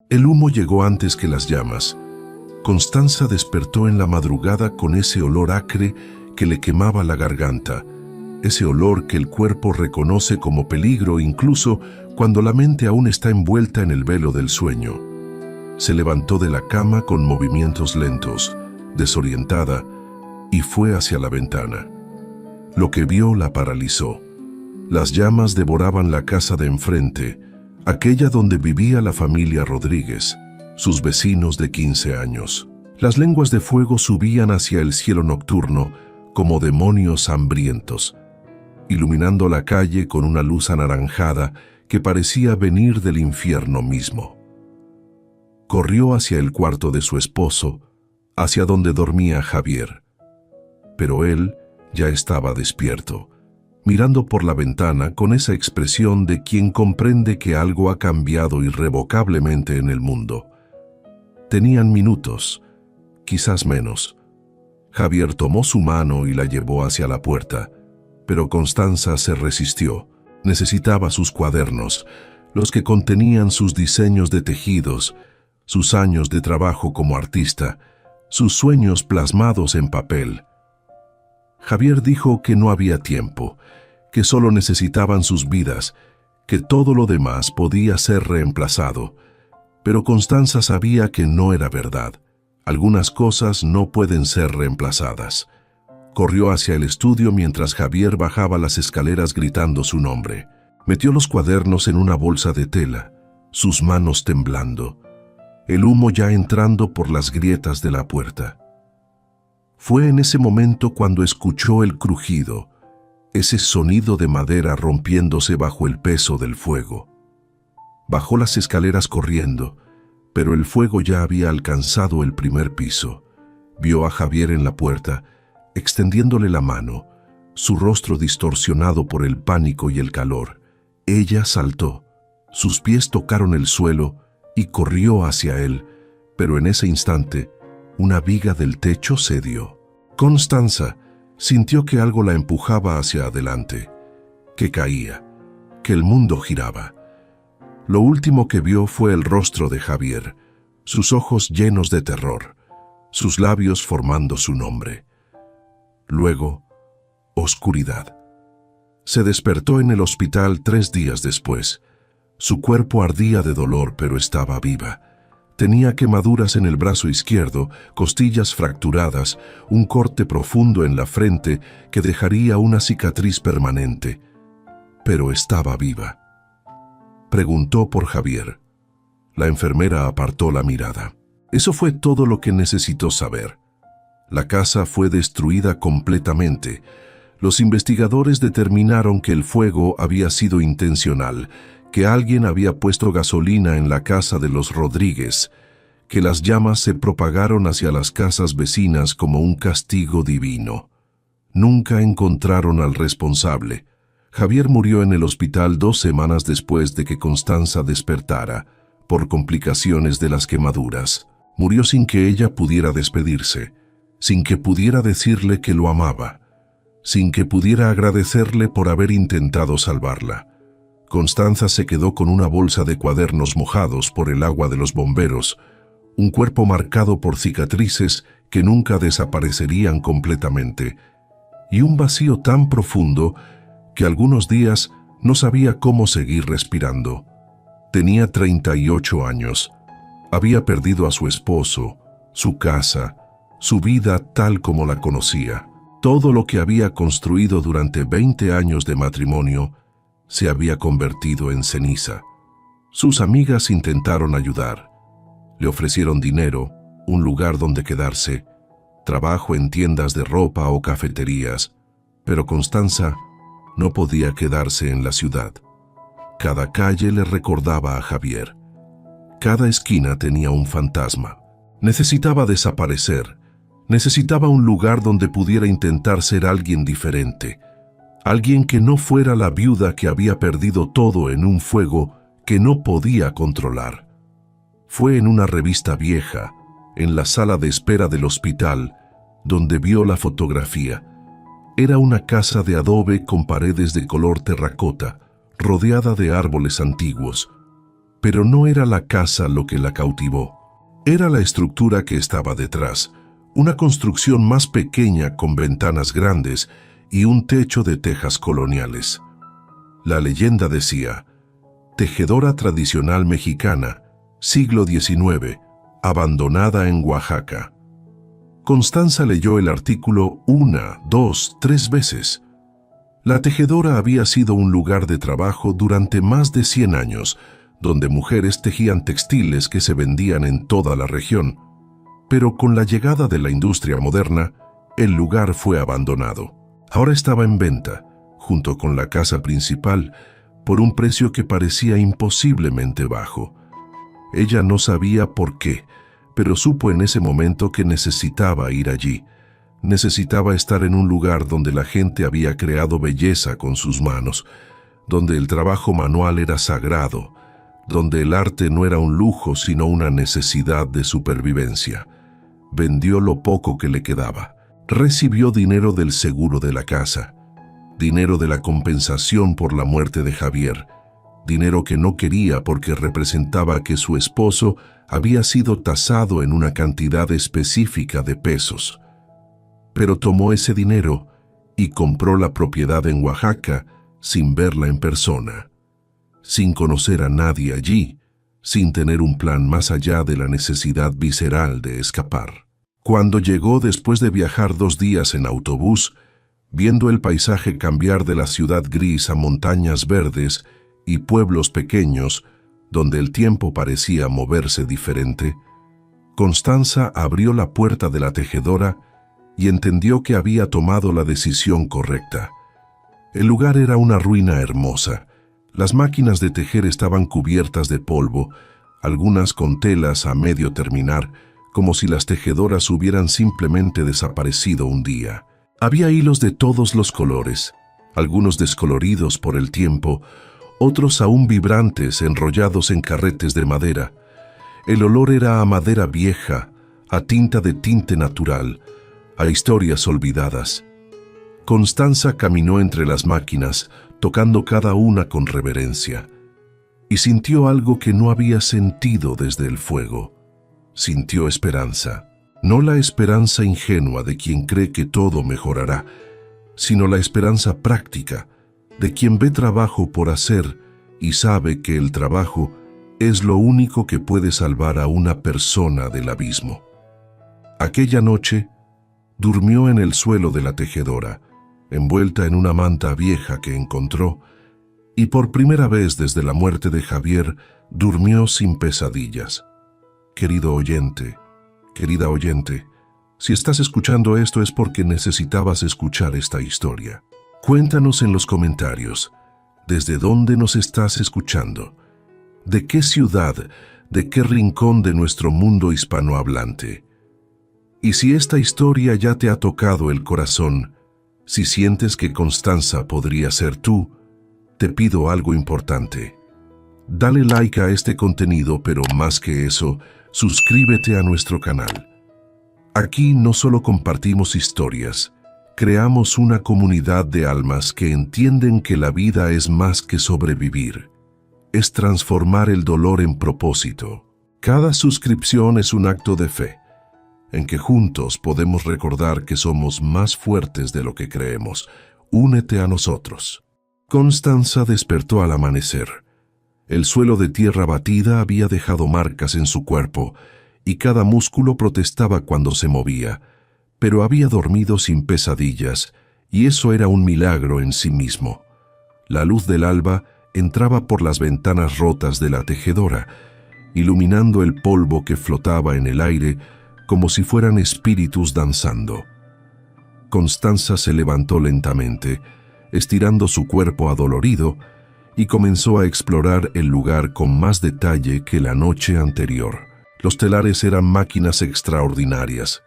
El humo llegó antes que las llamas. Constanza despertó en la madrugada con ese olor acre que le quemaba la garganta, ese olor que el cuerpo reconoce como peligro incluso cuando la mente aún está envuelta en el velo del sueño. Se levantó de la cama con movimientos lentos, desorientada, y fue hacia la ventana. Lo que vio la paralizó. Las llamas devoraban la casa de enfrente, aquella donde vivía la familia Rodríguez, sus vecinos de 15 años. Las lenguas de fuego subían hacia el cielo nocturno como demonios hambrientos, iluminando la calle con una luz anaranjada que parecía venir del infierno mismo. Corrió hacia el cuarto de su esposo, hacia donde dormía Javier. Pero él ya estaba despierto, mirando por la ventana con esa expresión de quien comprende que algo ha cambiado irrevocablemente en el mundo. Tenían minutos, quizás menos. Javier tomó su mano y la llevó hacia la puerta, pero Constanza se resistió. Necesitaba sus cuadernos, los que contenían sus diseños de tejidos, sus años de trabajo como artista, sus sueños plasmados en papel. Javier dijo que no había tiempo, que solo necesitaban sus vidas, que todo lo demás podía ser reemplazado. Pero Constanza sabía que no era verdad. Algunas cosas no pueden ser reemplazadas. Corrió hacia el estudio mientras Javier bajaba las escaleras gritando su nombre. Metió los cuadernos en una bolsa de tela, sus manos temblando, el humo ya entrando por las grietas de la puerta. Fue en ese momento cuando escuchó el crujido, ese sonido de madera rompiéndose bajo el peso del fuego. Bajó las escaleras corriendo, pero el fuego ya había alcanzado el primer piso. Vio a Javier en la puerta, extendiéndole la mano, su rostro distorsionado por el pánico y el calor. Ella saltó, sus pies tocaron el suelo y corrió hacia él, pero en ese instante, una viga del techo cedió. Constanza sintió que algo la empujaba hacia adelante, que caía, que el mundo giraba. Lo último que vio fue el rostro de Javier, sus ojos llenos de terror, sus labios formando su nombre. Luego, oscuridad. Se despertó en el hospital 3 días después. Su cuerpo ardía de dolor, pero estaba viva. Tenía quemaduras en el brazo izquierdo, costillas fracturadas, un corte profundo en la frente que dejaría una cicatriz permanente. Pero estaba viva. Preguntó por Javier. La enfermera apartó la mirada. Eso fue todo lo que necesitó saber. La casa fue destruida completamente. Los investigadores determinaron que el fuego había sido intencional, que alguien había puesto gasolina en la casa de los Rodríguez, que las llamas se propagaron hacia las casas vecinas como un castigo divino. Nunca encontraron al responsable. Javier murió en el hospital 2 semanas después de que Constanza despertara, por complicaciones de las quemaduras. Murió sin que ella pudiera despedirse, sin que pudiera decirle que lo amaba, sin que pudiera agradecerle por haber intentado salvarla. Constanza se quedó con una bolsa de cuadernos mojados por el agua de los bomberos, un cuerpo marcado por cicatrices que nunca desaparecerían completamente, y un vacío tan profundo que algunos días no sabía cómo seguir respirando. Tenía 38 años. Había perdido a su esposo, su casa, su vida tal como la conocía. Todo lo que había construido durante 20 años de matrimonio se había convertido en ceniza. Sus amigas intentaron ayudar. Le ofrecieron dinero, un lugar donde quedarse, trabajo en tiendas de ropa o cafeterías, pero Constanza no podía quedarse en la ciudad. Cada calle le recordaba a Javier. Cada esquina tenía un fantasma. Necesitaba desaparecer. Necesitaba un lugar donde pudiera intentar ser alguien diferente. Alguien que no fuera la viuda que había perdido todo en un fuego que no podía controlar. Fue en una revista vieja, en la sala de espera del hospital, donde vio la fotografía. Era una casa de adobe con paredes de color terracota, rodeada de árboles antiguos. Pero no era la casa lo que la cautivó. Era la estructura que estaba detrás, una construcción más pequeña con ventanas grandes y un techo de tejas coloniales. La leyenda decía: tejedora tradicional mexicana, siglo XIX, abandonada en Oaxaca. Constanza leyó el artículo 1, 2, 3 veces. La tejedora había sido un lugar de trabajo durante más de 100 años, donde mujeres tejían textiles que se vendían en toda la región. Pero con la llegada de la industria moderna, el lugar fue abandonado. Ahora estaba en venta, junto con la casa principal, por un precio que parecía imposiblemente bajo. Ella no sabía por qué, pero supo en ese momento que necesitaba ir allí. Necesitaba estar en un lugar donde la gente había creado belleza con sus manos, donde el trabajo manual era sagrado, donde el arte no era un lujo sino una necesidad de supervivencia. Vendió lo poco que le quedaba. Recibió dinero del seguro de la casa, dinero de la compensación por la muerte de Javier, dinero que no quería porque representaba que su esposo había sido tasado en una cantidad específica de pesos. Pero tomó ese dinero y compró la propiedad en Oaxaca sin verla en persona, sin conocer a nadie allí, sin tener un plan más allá de la necesidad visceral de escapar. Cuando llegó después de viajar 2 días en autobús, viendo el paisaje cambiar de la ciudad gris a montañas verdes y pueblos pequeños, donde el tiempo parecía moverse diferente, Constanza abrió la puerta de la tejedora y entendió que había tomado la decisión correcta. El lugar era una ruina hermosa. Las máquinas de tejer estaban cubiertas de polvo, algunas con telas a medio terminar, como si las tejedoras hubieran simplemente desaparecido un día. Había hilos de todos los colores, algunos descoloridos por el tiempo, otros aún vibrantes enrollados en carretes de madera. El olor era a madera vieja, a tinta de tinte natural, a historias olvidadas. Constanza caminó entre las máquinas, tocando cada una con reverencia, y sintió algo que no había sentido desde el fuego. Sintió esperanza, no la esperanza ingenua de quien cree que todo mejorará, sino la esperanza práctica de quien ve trabajo por hacer y sabe que el trabajo es lo único que puede salvar a una persona del abismo. Aquella noche, durmió en el suelo de la tejedora, envuelta en una manta vieja que encontró, y por primera vez desde la muerte de Javier, durmió sin pesadillas. Querido oyente, querida oyente, si estás escuchando esto es porque necesitabas escuchar esta historia. Cuéntanos en los comentarios, ¿desde dónde nos estás escuchando? ¿De qué ciudad, de qué rincón de nuestro mundo hispanohablante? Y si esta historia ya te ha tocado el corazón, si sientes que Constanza podría ser tú, te pido algo importante. Dale like a este contenido, pero más que eso, suscríbete a nuestro canal. Aquí no solo compartimos historias, creamos una comunidad de almas que entienden que la vida es más que sobrevivir. Es transformar el dolor en propósito. Cada suscripción es un acto de fe, en que juntos podemos recordar que somos más fuertes de lo que creemos. Únete a nosotros. Constanza despertó al amanecer. El suelo de tierra batida había dejado marcas en su cuerpo, y cada músculo protestaba cuando se movía, pero había dormido sin pesadillas, y eso era un milagro en sí mismo. La luz del alba entraba por las ventanas rotas de la tejedora, iluminando el polvo que flotaba en el aire como si fueran espíritus danzando. Constanza se levantó lentamente, estirando su cuerpo adolorido, y comenzó a explorar el lugar con más detalle que la noche anterior. Los telares eran máquinas extraordinarias.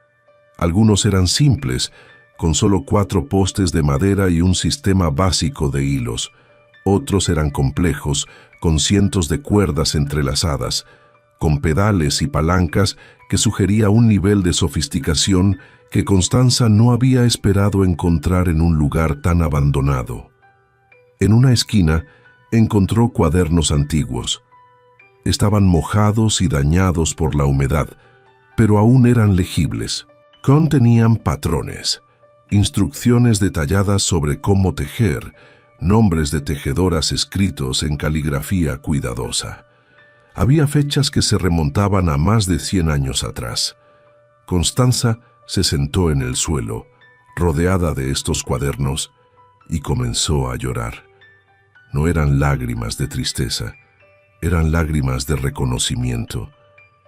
Algunos eran simples, con solo 4 postes de madera y un sistema básico de hilos. Otros eran complejos, con cientos de cuerdas entrelazadas, con pedales y palancas que sugería un nivel de sofisticación que Constanza no había esperado encontrar en un lugar tan abandonado. En una esquina encontró cuadernos antiguos. Estaban mojados y dañados por la humedad, pero aún eran legibles. Contenían patrones, instrucciones detalladas sobre cómo tejer, nombres de tejedoras escritos en caligrafía cuidadosa. Había fechas que se remontaban a más de 100 años atrás. Constanza se sentó en el suelo, rodeada de estos cuadernos, y comenzó a llorar. No eran lágrimas de tristeza, eran lágrimas de reconocimiento.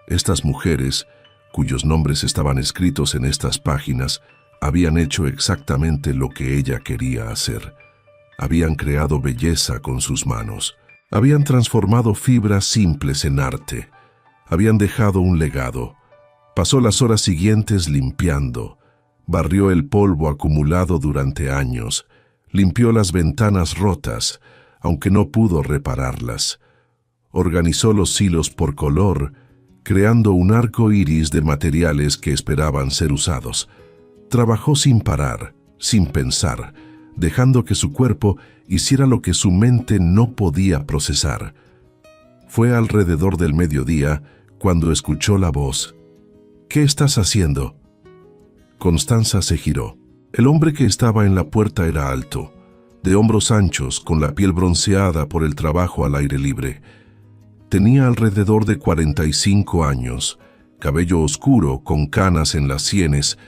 Estas mujeres, cuyos nombres estaban escritos en estas páginas, habían hecho exactamente lo que ella quería hacer. Habían creado belleza con sus manos. Habían transformado fibras simples en arte. Habían dejado un legado. Pasó las horas siguientes limpiando. Barrió el polvo acumulado durante años. Limpió las ventanas rotas, aunque no pudo repararlas. Organizó los hilos por color, creando un arco iris de materiales que esperaban ser usados. Trabajó sin parar, sin pensar, dejando que su cuerpo hiciera lo que su mente no podía procesar. Fue alrededor del mediodía cuando escuchó la voz. «¿Qué estás haciendo?». Constanza se giró. El hombre que estaba en la puerta era alto, de hombros anchos, con la piel bronceada por el trabajo al aire libre. Tenía alrededor de 45 años, cabello oscuro con canas en las sienes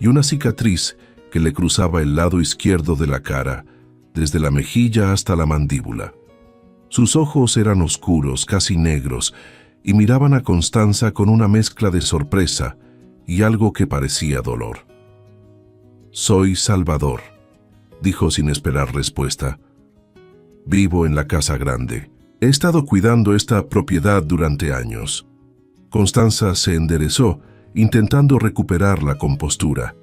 y una cicatriz que le cruzaba el lado izquierdo de la cara, desde la mejilla hasta la mandíbula. Sus ojos eran oscuros, casi negros, y miraban a Constanza con una mezcla de sorpresa y algo que parecía dolor. «Soy Salvador», dijo sin esperar respuesta. «Vivo en la casa grande. He estado cuidando esta propiedad durante años». Constanza se enderezó, intentando recuperar la compostura.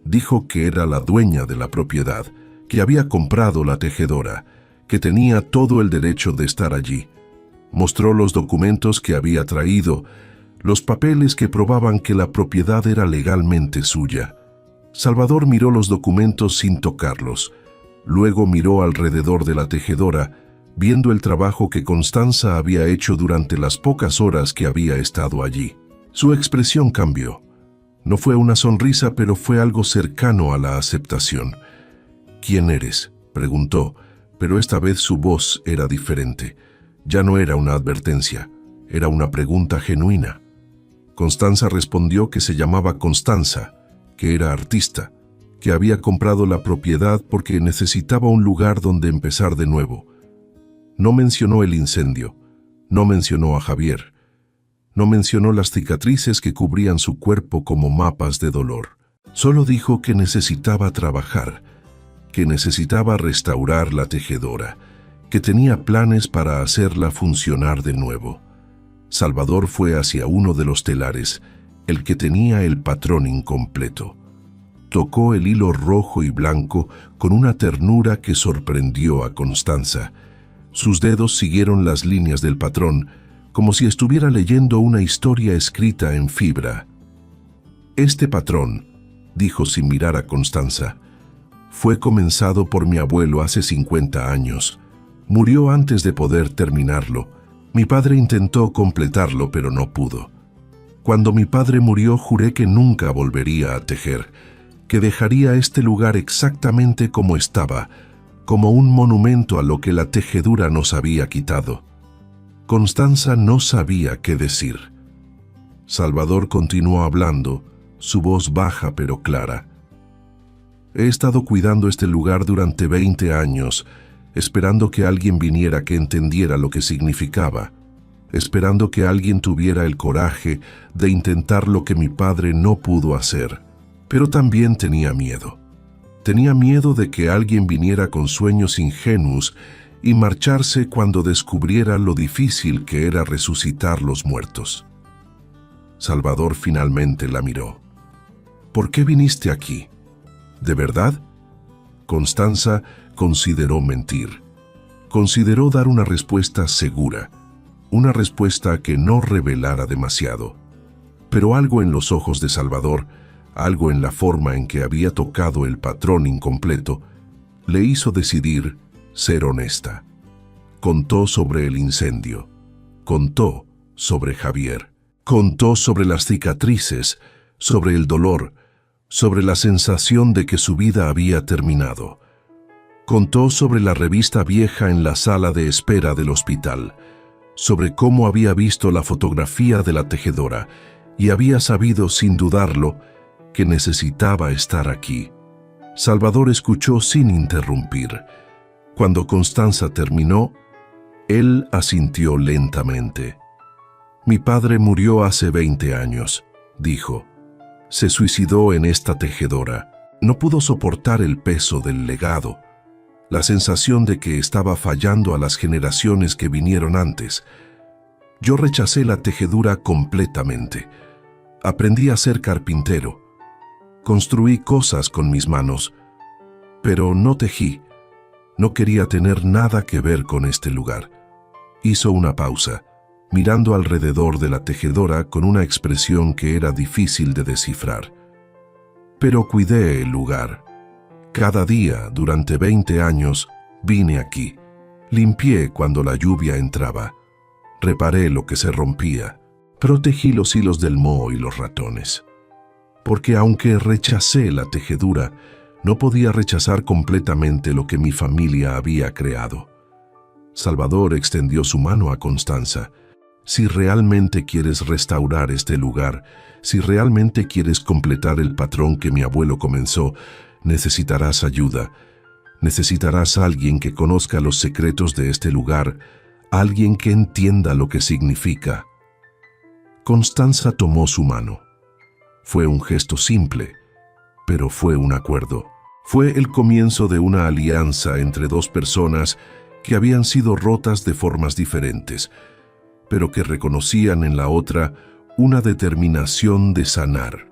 Dijo que era la dueña de la propiedad, que había comprado la tejedora, que tenía todo el derecho de estar allí. Mostró los documentos que había traído, los papeles que probaban que la propiedad era legalmente suya. Salvador miró los documentos sin tocarlos. Luego miró alrededor de la tejedora, viendo el trabajo que Constanza había hecho durante las pocas horas que había estado allí. Su expresión cambió. No fue una sonrisa, pero fue algo cercano a la aceptación. «¿Quién eres?», preguntó, pero esta vez su voz era diferente. Ya no era una advertencia, era una pregunta genuina. Constanza respondió que se llamaba Constanza, que era artista, que había comprado la propiedad porque necesitaba un lugar donde empezar de nuevo. No mencionó el incendio, no mencionó a Javier, no mencionó las cicatrices que cubrían su cuerpo como mapas de dolor. Solo dijo que necesitaba trabajar, que necesitaba restaurar la tejedora, que tenía planes para hacerla funcionar de nuevo. Salvador fue hacia uno de los telares, el que tenía el patrón incompleto. Tocó el hilo rojo y blanco con una ternura que sorprendió a Constanza. Sus dedos siguieron las líneas del patrón, como si estuviera leyendo una historia escrita en fibra. «Este patrón», dijo sin mirar a Constanza, «fue comenzado por mi abuelo hace 50 años. Murió antes de poder terminarlo. Mi padre intentó completarlo, pero no pudo. Cuando mi padre murió, juré que nunca volvería a tejer, que dejaría este lugar exactamente como estaba, como un monumento a lo que la tejedura nos había quitado». Constanza no sabía qué decir. Salvador continuó hablando, su voz baja pero clara. «He estado cuidando este lugar durante 20 años, esperando que alguien viniera que entendiera lo que significaba, esperando que alguien tuviera el coraje de intentar lo que mi padre no pudo hacer. Pero también tenía miedo. Tenía miedo de que alguien viniera con sueños ingenuos y marcharse cuando descubriera lo difícil que era resucitar los muertos». Salvador finalmente la miró. «¿Por qué viniste aquí? ¿De verdad?». Constanza consideró mentir. Consideró dar una respuesta segura, una respuesta que no revelara demasiado. Pero algo en los ojos de Salvador, algo en la forma en que había tocado el patrón incompleto, le hizo decidir ser honesta. Contó sobre el incendio. Contó sobre Javier. Contó sobre las cicatrices, sobre el dolor, sobre la sensación de que su vida había terminado. Contó sobre la revista vieja en la sala de espera del hospital, sobre cómo había visto la fotografía de la tejedora y había sabido, sin dudarlo, que necesitaba estar aquí. Salvador escuchó sin interrumpir. Cuando Constanza terminó, él asintió lentamente. «Mi padre murió hace 20 años», dijo. «Se suicidó en esta tejedora. No pudo soportar el peso del legado, la sensación de que estaba fallando a las generaciones que vinieron antes. Yo rechacé la tejedura completamente. Aprendí a ser carpintero. Construí cosas con mis manos, pero no tejí. No quería tener nada que ver con este lugar». Hizo una pausa, mirando alrededor de la tejedora con una expresión que era difícil de descifrar. «Pero cuidé el lugar. Cada día, durante 20 años, vine aquí. Limpié cuando la lluvia entraba. Reparé lo que se rompía. Protegí los hilos del moho y los ratones. Porque aunque rechacé la tejedura, no podía rechazar completamente lo que mi familia había creado». Salvador extendió su mano a Constanza. «Si realmente quieres restaurar este lugar, si realmente quieres completar el patrón que mi abuelo comenzó, necesitarás ayuda. Necesitarás a alguien que conozca los secretos de este lugar, alguien que entienda lo que significa». Constanza tomó su mano. Fue un gesto simple, pero fue un acuerdo. Fue el comienzo de una alianza entre dos personas que habían sido rotas de formas diferentes, pero que reconocían en la otra una determinación de sanar.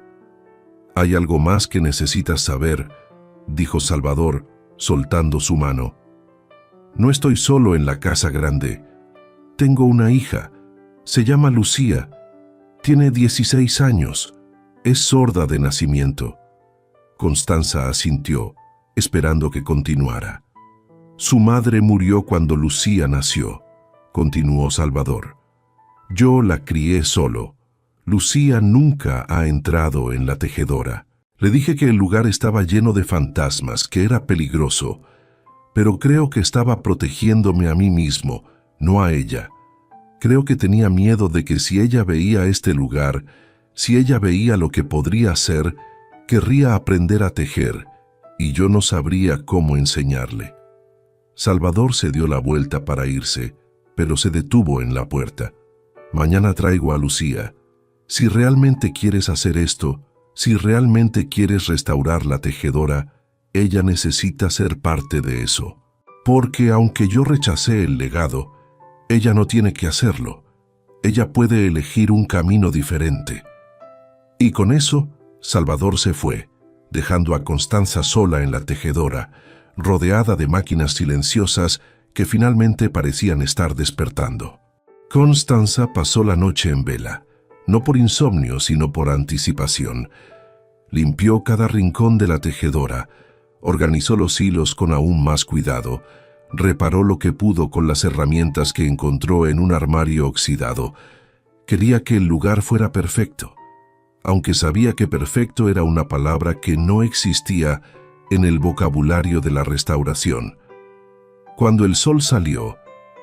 «Hay algo más que necesitas saber», dijo Salvador, soltando su mano. «No estoy solo en la casa grande. Tengo una hija. Se llama Lucía. Tiene 16 años. Es sorda de nacimiento». Constanza asintió, esperando que continuara. «Su madre murió cuando Lucía nació», continuó Salvador. «Yo la crié solo. Lucía nunca ha entrado en la tejedora. Le dije que el lugar estaba lleno de fantasmas, que era peligroso, pero creo que estaba protegiéndome a mí mismo, no a ella. Creo que tenía miedo de que si ella veía este lugar, si ella veía lo que podría ser, querría aprender a tejer, y yo no sabría cómo enseñarle». Salvador se dio la vuelta para irse, pero se detuvo en la puerta. «Mañana traigo a Lucía. Si realmente quieres hacer esto, si realmente quieres restaurar la tejedora, ella necesita ser parte de eso. Porque aunque yo rechacé el legado, ella no tiene que hacerlo. Ella puede elegir un camino diferente». Y con eso, Salvador se fue, dejando a Constanza sola en la tejedora, rodeada de máquinas silenciosas que finalmente parecían estar despertando. Constanza pasó la noche en vela, no por insomnio, sino por anticipación. Limpió cada rincón de la tejedora, organizó los hilos con aún más cuidado, reparó lo que pudo con las herramientas que encontró en un armario oxidado. Quería que el lugar fuera perfecto, aunque sabía que perfecto era una palabra que no existía en el vocabulario de la restauración. Cuando el sol salió,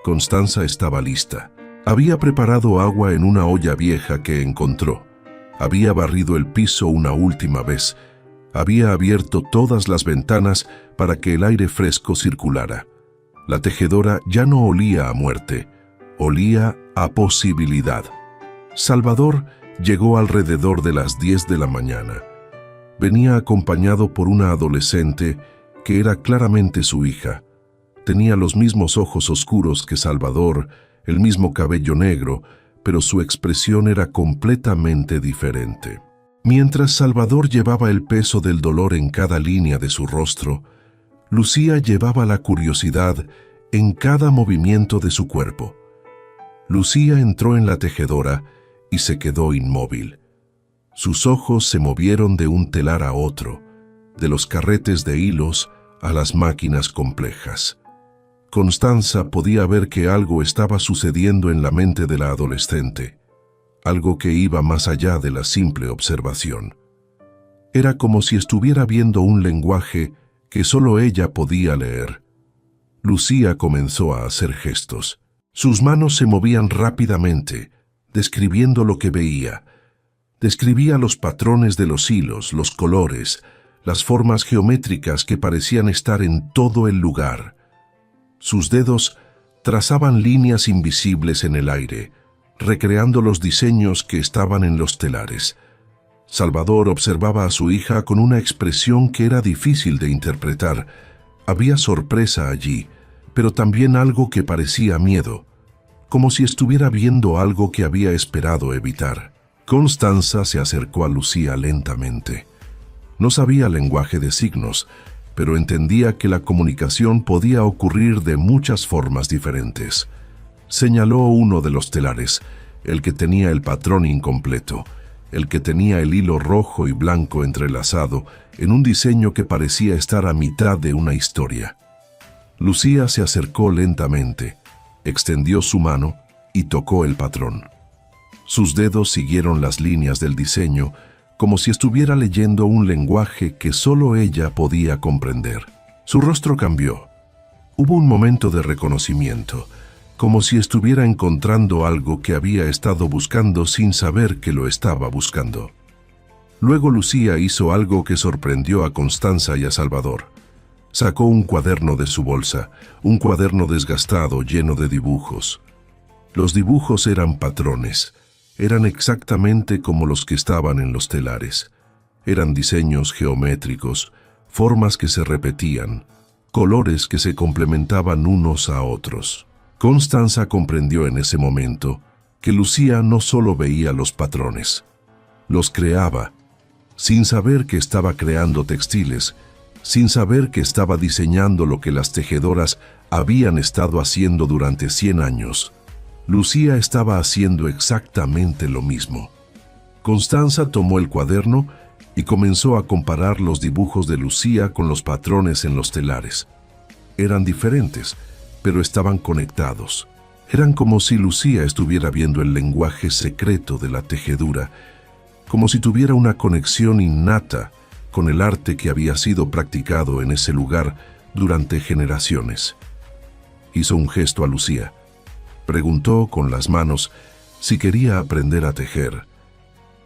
Constanza estaba lista. Había preparado agua en una olla vieja que encontró. Había barrido el piso una última vez. Había abierto todas las ventanas para que el aire fresco circulara. La tejedora ya no olía a muerte, olía a posibilidad. Salvador llegó alrededor de las 10 de la mañana. Venía acompañado por una adolescente que era claramente su hija. Tenía los mismos ojos oscuros que Salvador, el mismo cabello negro, pero su expresión era completamente diferente. Mientras Salvador llevaba el peso del dolor en cada línea de su rostro, Lucía llevaba la curiosidad en cada movimiento de su cuerpo. Lucía entró en la tejedora y se quedó inmóvil. Sus ojos se movieron de un telar a otro, de los carretes de hilos a las máquinas complejas. Constanza podía ver que algo estaba sucediendo en la mente de la adolescente, algo que iba más allá de la simple observación. Era como si estuviera viendo un lenguaje que solo ella podía leer. Lucía comenzó a hacer gestos. Sus manos se movían rápidamente, describiendo lo que veía. Describía los patrones de los hilos, los colores, las formas geométricas que parecían estar en todo el lugar. Sus dedos trazaban líneas invisibles en el aire, recreando los diseños que estaban en los telares. Salvador observaba a su hija con una expresión que era difícil de interpretar. Había sorpresa allí, pero también algo que parecía miedo, como si estuviera viendo algo que había esperado evitar. Constanza se acercó a Lucía lentamente. No sabía lenguaje de signos, pero entendía que la comunicación podía ocurrir de muchas formas diferentes. Señaló uno de los telares, el que tenía el patrón incompleto, el que tenía el hilo rojo y blanco entrelazado en un diseño que parecía estar a mitad de una historia. Lucía se acercó lentamente, extendió su mano y tocó el patrón. Sus dedos siguieron las líneas del diseño, como si estuviera leyendo un lenguaje que solo ella podía comprender. Su rostro cambió. Hubo un momento de reconocimiento, como si estuviera encontrando algo que había estado buscando sin saber que lo estaba buscando. Luego Lucía hizo algo que sorprendió a Constanza y a Salvador. Sacó un cuaderno de su bolsa, un cuaderno desgastado lleno de dibujos. Los dibujos eran patrones. Eran exactamente como los que estaban en los telares. Eran diseños geométricos, formas que se repetían, colores que se complementaban unos a otros. Constanza comprendió en ese momento que Lucía no solo veía los patrones, los creaba, sin saber que estaba creando textiles, sin saber que estaba diseñando lo que las tejedoras habían estado haciendo durante 100 años. Lucía estaba haciendo exactamente lo mismo. Constanza tomó el cuaderno y comenzó a comparar los dibujos de Lucía con los patrones en los telares. Eran diferentes, pero estaban conectados. Eran como si Lucía estuviera viendo el lenguaje secreto de la tejedura, como si tuviera una conexión innata con el arte que había sido practicado en ese lugar durante generaciones. Hizo un gesto a Lucía. Preguntó con las manos si quería aprender a tejer,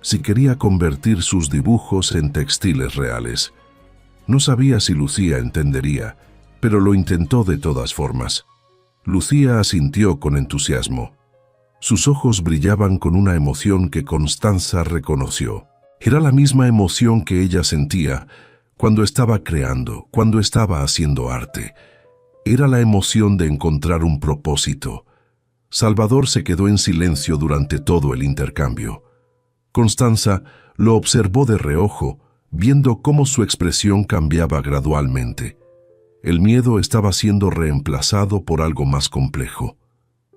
si quería convertir sus dibujos en textiles reales. No sabía si Lucía entendería, pero lo intentó de todas formas. Lucía asintió con entusiasmo. Sus ojos brillaban con una emoción que Constanza reconoció. Era la misma emoción que ella sentía cuando estaba creando, cuando estaba haciendo arte. Era la emoción de encontrar un propósito. Salvador se quedó en silencio durante todo el intercambio. Constanza lo observó de reojo, viendo cómo su expresión cambiaba gradualmente. El miedo estaba siendo reemplazado por algo más complejo.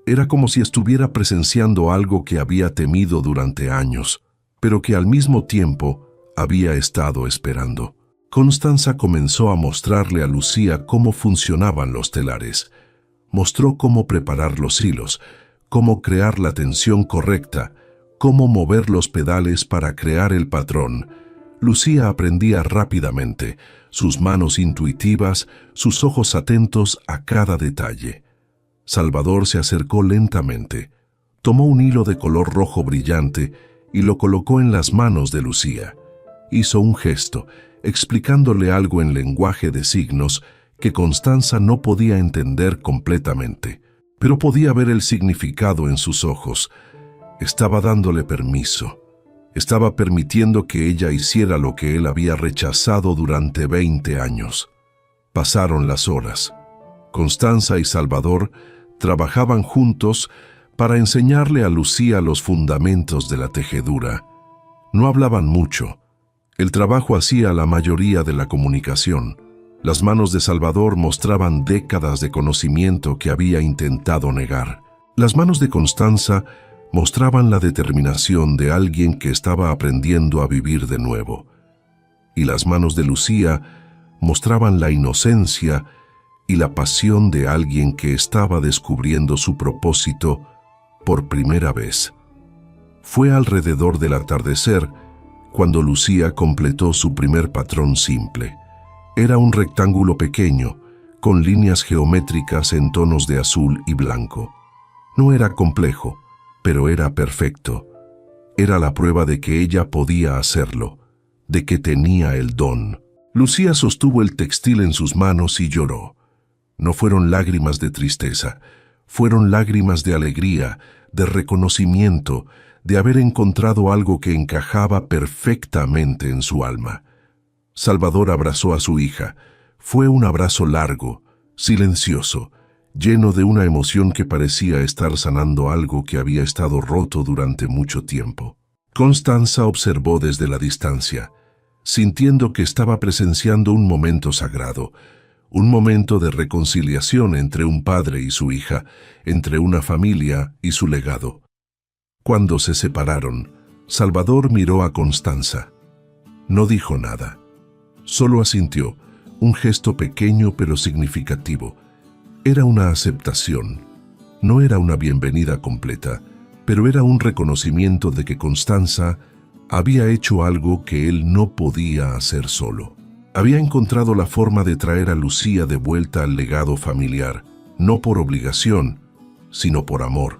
Era como si estuviera presenciando algo que había temido durante años, pero que al mismo tiempo había estado esperando. Constanza comenzó a mostrarle a Lucía cómo funcionaban los telares. Mostró cómo preparar los hilos, cómo crear la tensión correcta, cómo mover los pedales para crear el patrón. Lucía aprendía rápidamente, sus manos intuitivas, sus ojos atentos a cada detalle. Salvador se acercó lentamente, tomó un hilo de color rojo brillante y lo colocó en las manos de Lucía. Hizo un gesto, explicándole algo en lenguaje de signos que Constanza no podía entender completamente, pero podía ver el significado en sus ojos. Estaba dándole permiso. Estaba permitiendo que ella hiciera lo que él había rechazado durante 20 años. Pasaron las horas. Constanza y Salvador trabajaban juntos para enseñarle a Lucía los fundamentos de la tejedura. No hablaban mucho. El trabajo hacía la mayoría de la comunicación. Las manos de Salvador mostraban décadas de conocimiento que había intentado negar. Las manos de Constanza mostraban la determinación de alguien que estaba aprendiendo a vivir de nuevo. Y las manos de Lucía mostraban la inocencia y la pasión de alguien que estaba descubriendo su propósito por primera vez. Fue alrededor del atardecer cuando Lucía completó su primer patrón simple. Era un rectángulo pequeño, con líneas geométricas en tonos de azul y blanco. No era complejo, pero era perfecto. Era la prueba de que ella podía hacerlo, de que tenía el don. Lucía sostuvo el textil en sus manos y lloró. No fueron lágrimas de tristeza, fueron lágrimas de alegría, de reconocimiento, de haber encontrado algo que encajaba perfectamente en su alma. Salvador abrazó a su hija. Fue un abrazo largo, silencioso, lleno de una emoción que parecía estar sanando algo que había estado roto durante mucho tiempo. Constanza observó desde la distancia, sintiendo que estaba presenciando un momento sagrado, un momento de reconciliación entre un padre y su hija, entre una familia y su legado. Cuando se separaron, Salvador miró a Constanza. No dijo nada, solo asintió, un gesto pequeño pero significativo. Era una aceptación, no era una bienvenida completa, pero era un reconocimiento de que Constanza había hecho algo que él no podía hacer solo. Había encontrado la forma de traer a Lucía de vuelta al legado familiar, no por obligación, sino por amor.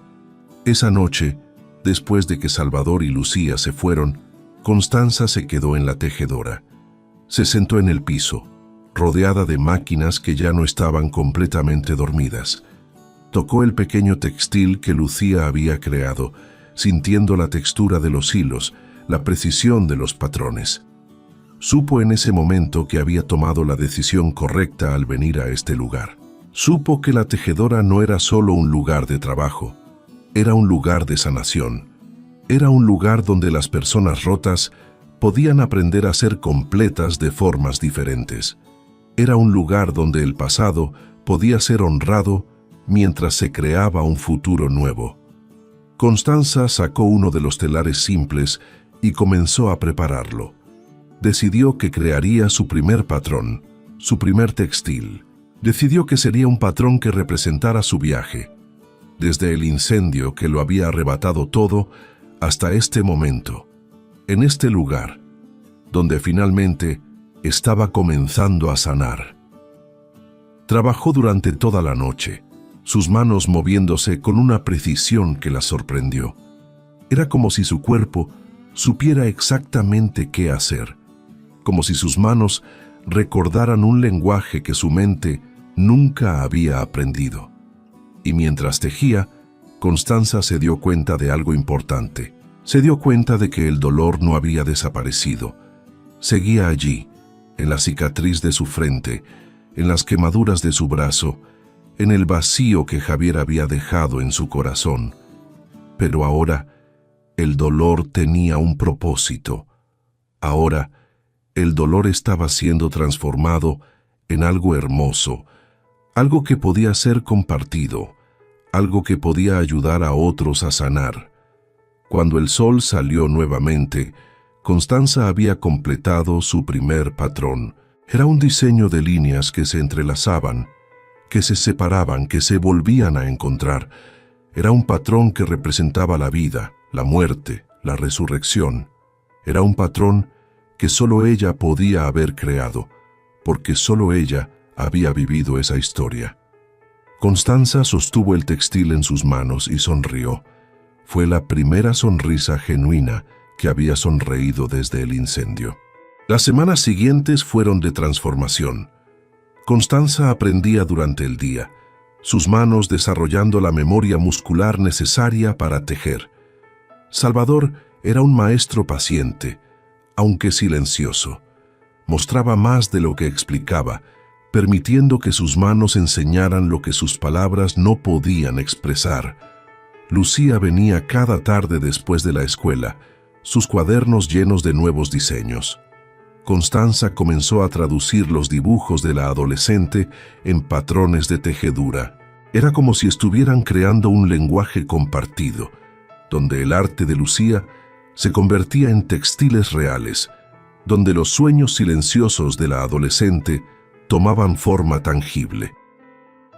Esa noche, después de que Salvador y Lucía se fueron, Constanza se quedó en la tejedora. Se sentó en el piso, rodeada de máquinas que ya no estaban completamente dormidas. Tocó el pequeño textil que Lucía había creado, sintiendo la textura de los hilos, la precisión de los patrones. Supo en ese momento que había tomado la decisión correcta al venir a este lugar. Supo que la tejedora no era solo un lugar de trabajo, era un lugar de sanación. Era un lugar donde las personas rotas podían aprender a ser completas de formas diferentes. Era un lugar donde el pasado podía ser honrado mientras se creaba un futuro nuevo. Constanza sacó uno de los telares simples y comenzó a prepararlo. Decidió que crearía su primer patrón, su primer textil. Decidió que sería un patrón que representara su viaje, desde el incendio que lo había arrebatado todo hasta este momento, en este lugar, donde finalmente estaba comenzando a sanar. Trabajó durante toda la noche, sus manos moviéndose con una precisión que la sorprendió. Era como si su cuerpo supiera exactamente qué hacer, como si sus manos recordaran un lenguaje que su mente nunca había aprendido. Y mientras tejía, Constanza se dio cuenta de algo importante. Se dio cuenta de que el dolor no había desaparecido. Seguía allí, en la cicatriz de su frente, en las quemaduras de su brazo, en el vacío que Javier había dejado en su corazón. Pero ahora, el dolor tenía un propósito. Ahora, el dolor estaba siendo transformado en algo hermoso, algo que podía ser compartido, algo que podía ayudar a otros a sanar. Cuando el sol salió nuevamente, Constanza había completado su primer patrón. Era un diseño de líneas que se entrelazaban, que se separaban, que se volvían a encontrar. Era un patrón que representaba la vida, la muerte, la resurrección. Era un patrón que solo ella podía haber creado, porque solo ella había vivido esa historia. Constanza sostuvo el textil en sus manos y sonrió. Fue la primera sonrisa genuina que había sonreído desde el incendio. Las semanas siguientes fueron de transformación. Constanza aprendía durante el día, sus manos desarrollando la memoria muscular necesaria para tejer. Salvador era un maestro paciente, aunque silencioso. Mostraba más de lo que explicaba, permitiendo que sus manos enseñaran lo que sus palabras no podían expresar. Lucía venía cada tarde después de la escuela, sus cuadernos llenos de nuevos diseños. Constanza comenzó a traducir los dibujos de la adolescente en patrones de tejedura. Era como si estuvieran creando un lenguaje compartido, donde el arte de Lucía se convertía en textiles reales, donde los sueños silenciosos de la adolescente tomaban forma tangible.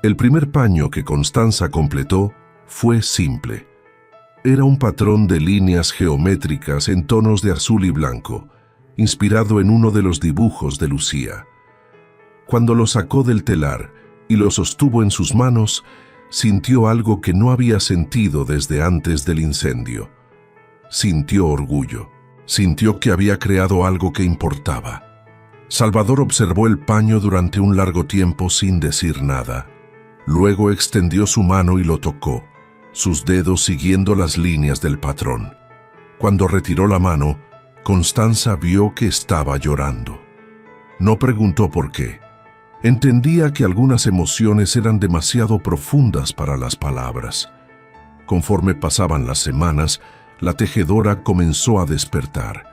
El primer paño que Constanza completó fue simple. Era un patrón de líneas geométricas en tonos de azul y blanco, inspirado en uno de los dibujos de Lucía. Cuando lo sacó del telar y lo sostuvo en sus manos, sintió algo que no había sentido desde antes del incendio. Sintió orgullo. Sintió que había creado algo que importaba. Salvador observó el paño durante un largo tiempo sin decir nada. Luego extendió su mano y lo tocó, sus dedos siguiendo las líneas del patrón. Cuando retiró la mano, Constanza vio que estaba llorando. No preguntó por qué. Entendía que algunas emociones eran demasiado profundas para las palabras. Conforme pasaban las semanas, la tejedora comenzó a despertar.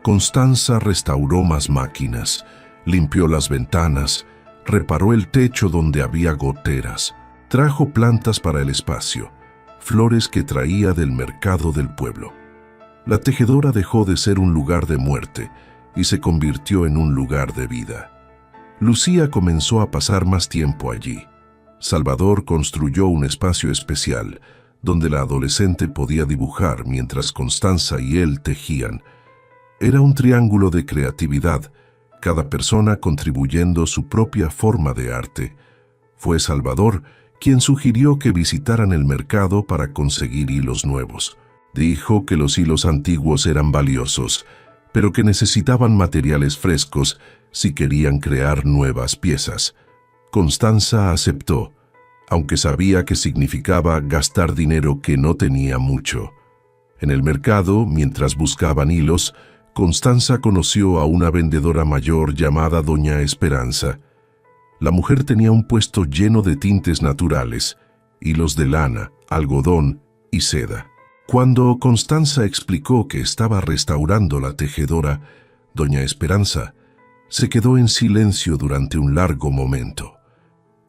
Constanza restauró más máquinas, limpió las ventanas, reparó el techo donde había goteras, trajo plantas para el espacio, flores que traía del mercado del pueblo. La tejedora dejó de ser un lugar de muerte y se convirtió en un lugar de vida. Lucía comenzó a pasar más tiempo allí. Salvador construyó un espacio especial donde la adolescente podía dibujar mientras Constanza y él tejían. Era un triángulo de creatividad, cada persona contribuyendo su propia forma de arte. Fue Salvador quien sugirió que visitaran el mercado para conseguir hilos nuevos. Dijo que los hilos antiguos eran valiosos, pero que necesitaban materiales frescos si querían crear nuevas piezas. Constanza aceptó, aunque sabía que significaba gastar dinero que no tenía mucho. En el mercado, mientras buscaban hilos, Constanza conoció a una vendedora mayor llamada Doña Esperanza. La mujer tenía un puesto lleno de tintes naturales, hilos de lana, algodón y seda. Cuando Constanza explicó que estaba restaurando la tejedora, Doña Esperanza se quedó en silencio durante un largo momento.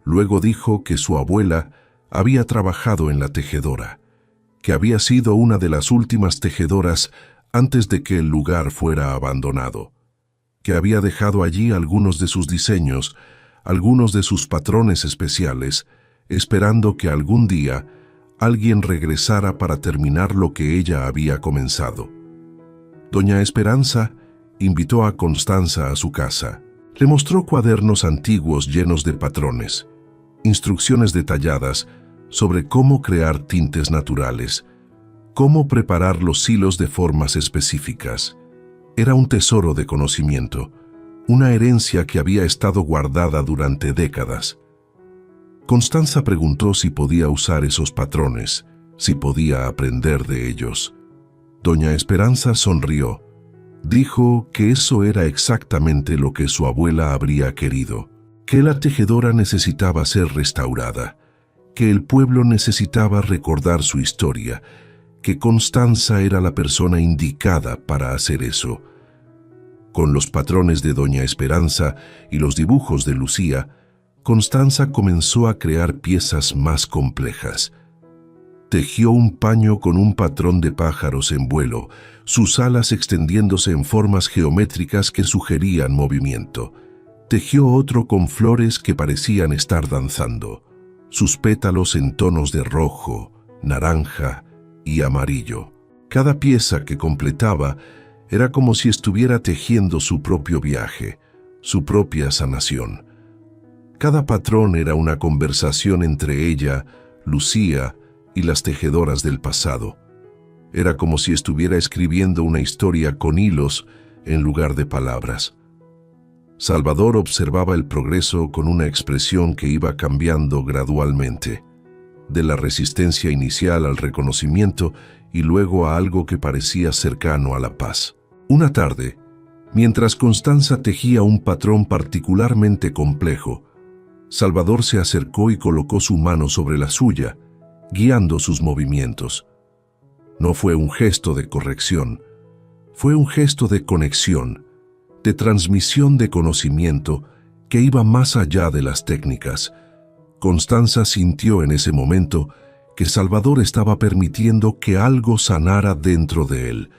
Luego dijo que su abuela había trabajado en la tejedora, que había sido una de las últimas tejedoras antes de que el lugar fuera abandonado, que había dejado allí algunos de sus diseños, algunos de sus patrones especiales, esperando que algún día alguien regresara para terminar lo que ella había comenzado. Doña Esperanza invitó a Constanza a su casa. Le mostró cuadernos antiguos llenos de patrones, instrucciones detalladas sobre cómo crear tintes naturales, cómo preparar los hilos de formas específicas. Era un tesoro de conocimiento, una herencia que había estado guardada durante décadas. Constanza preguntó si podía usar esos patrones, si podía aprender de ellos. Doña Esperanza sonrió. Dijo que eso era exactamente lo que su abuela habría querido, que la tejedora necesitaba ser restaurada, que el pueblo necesitaba recordar su historia, que Constanza era la persona indicada para hacer eso. Con los patrones de Doña Esperanza y los dibujos de Lucía, Constanza comenzó a crear piezas más complejas. Tejió un paño con un patrón de pájaros en vuelo, sus alas extendiéndose en formas geométricas que sugerían movimiento. Tejió otro con flores que parecían estar danzando, sus pétalos en tonos de rojo, naranja y amarillo. Cada pieza que completaba era como si estuviera tejiendo su propio viaje, su propia sanación. Cada patrón era una conversación entre ella, Lucía y las tejedoras del pasado. Era como si estuviera escribiendo una historia con hilos en lugar de palabras. Salvador observaba el progreso con una expresión que iba cambiando gradualmente, de la resistencia inicial al reconocimiento y luego a algo que parecía cercano a la paz. Una tarde, mientras Constanza tejía un patrón particularmente complejo, Salvador se acercó y colocó su mano sobre la suya, guiando sus movimientos. No fue un gesto de corrección, fue un gesto de conexión, de transmisión de conocimiento que iba más allá de las técnicas. Constanza sintió en ese momento que Salvador estaba permitiendo que algo sanara dentro de él,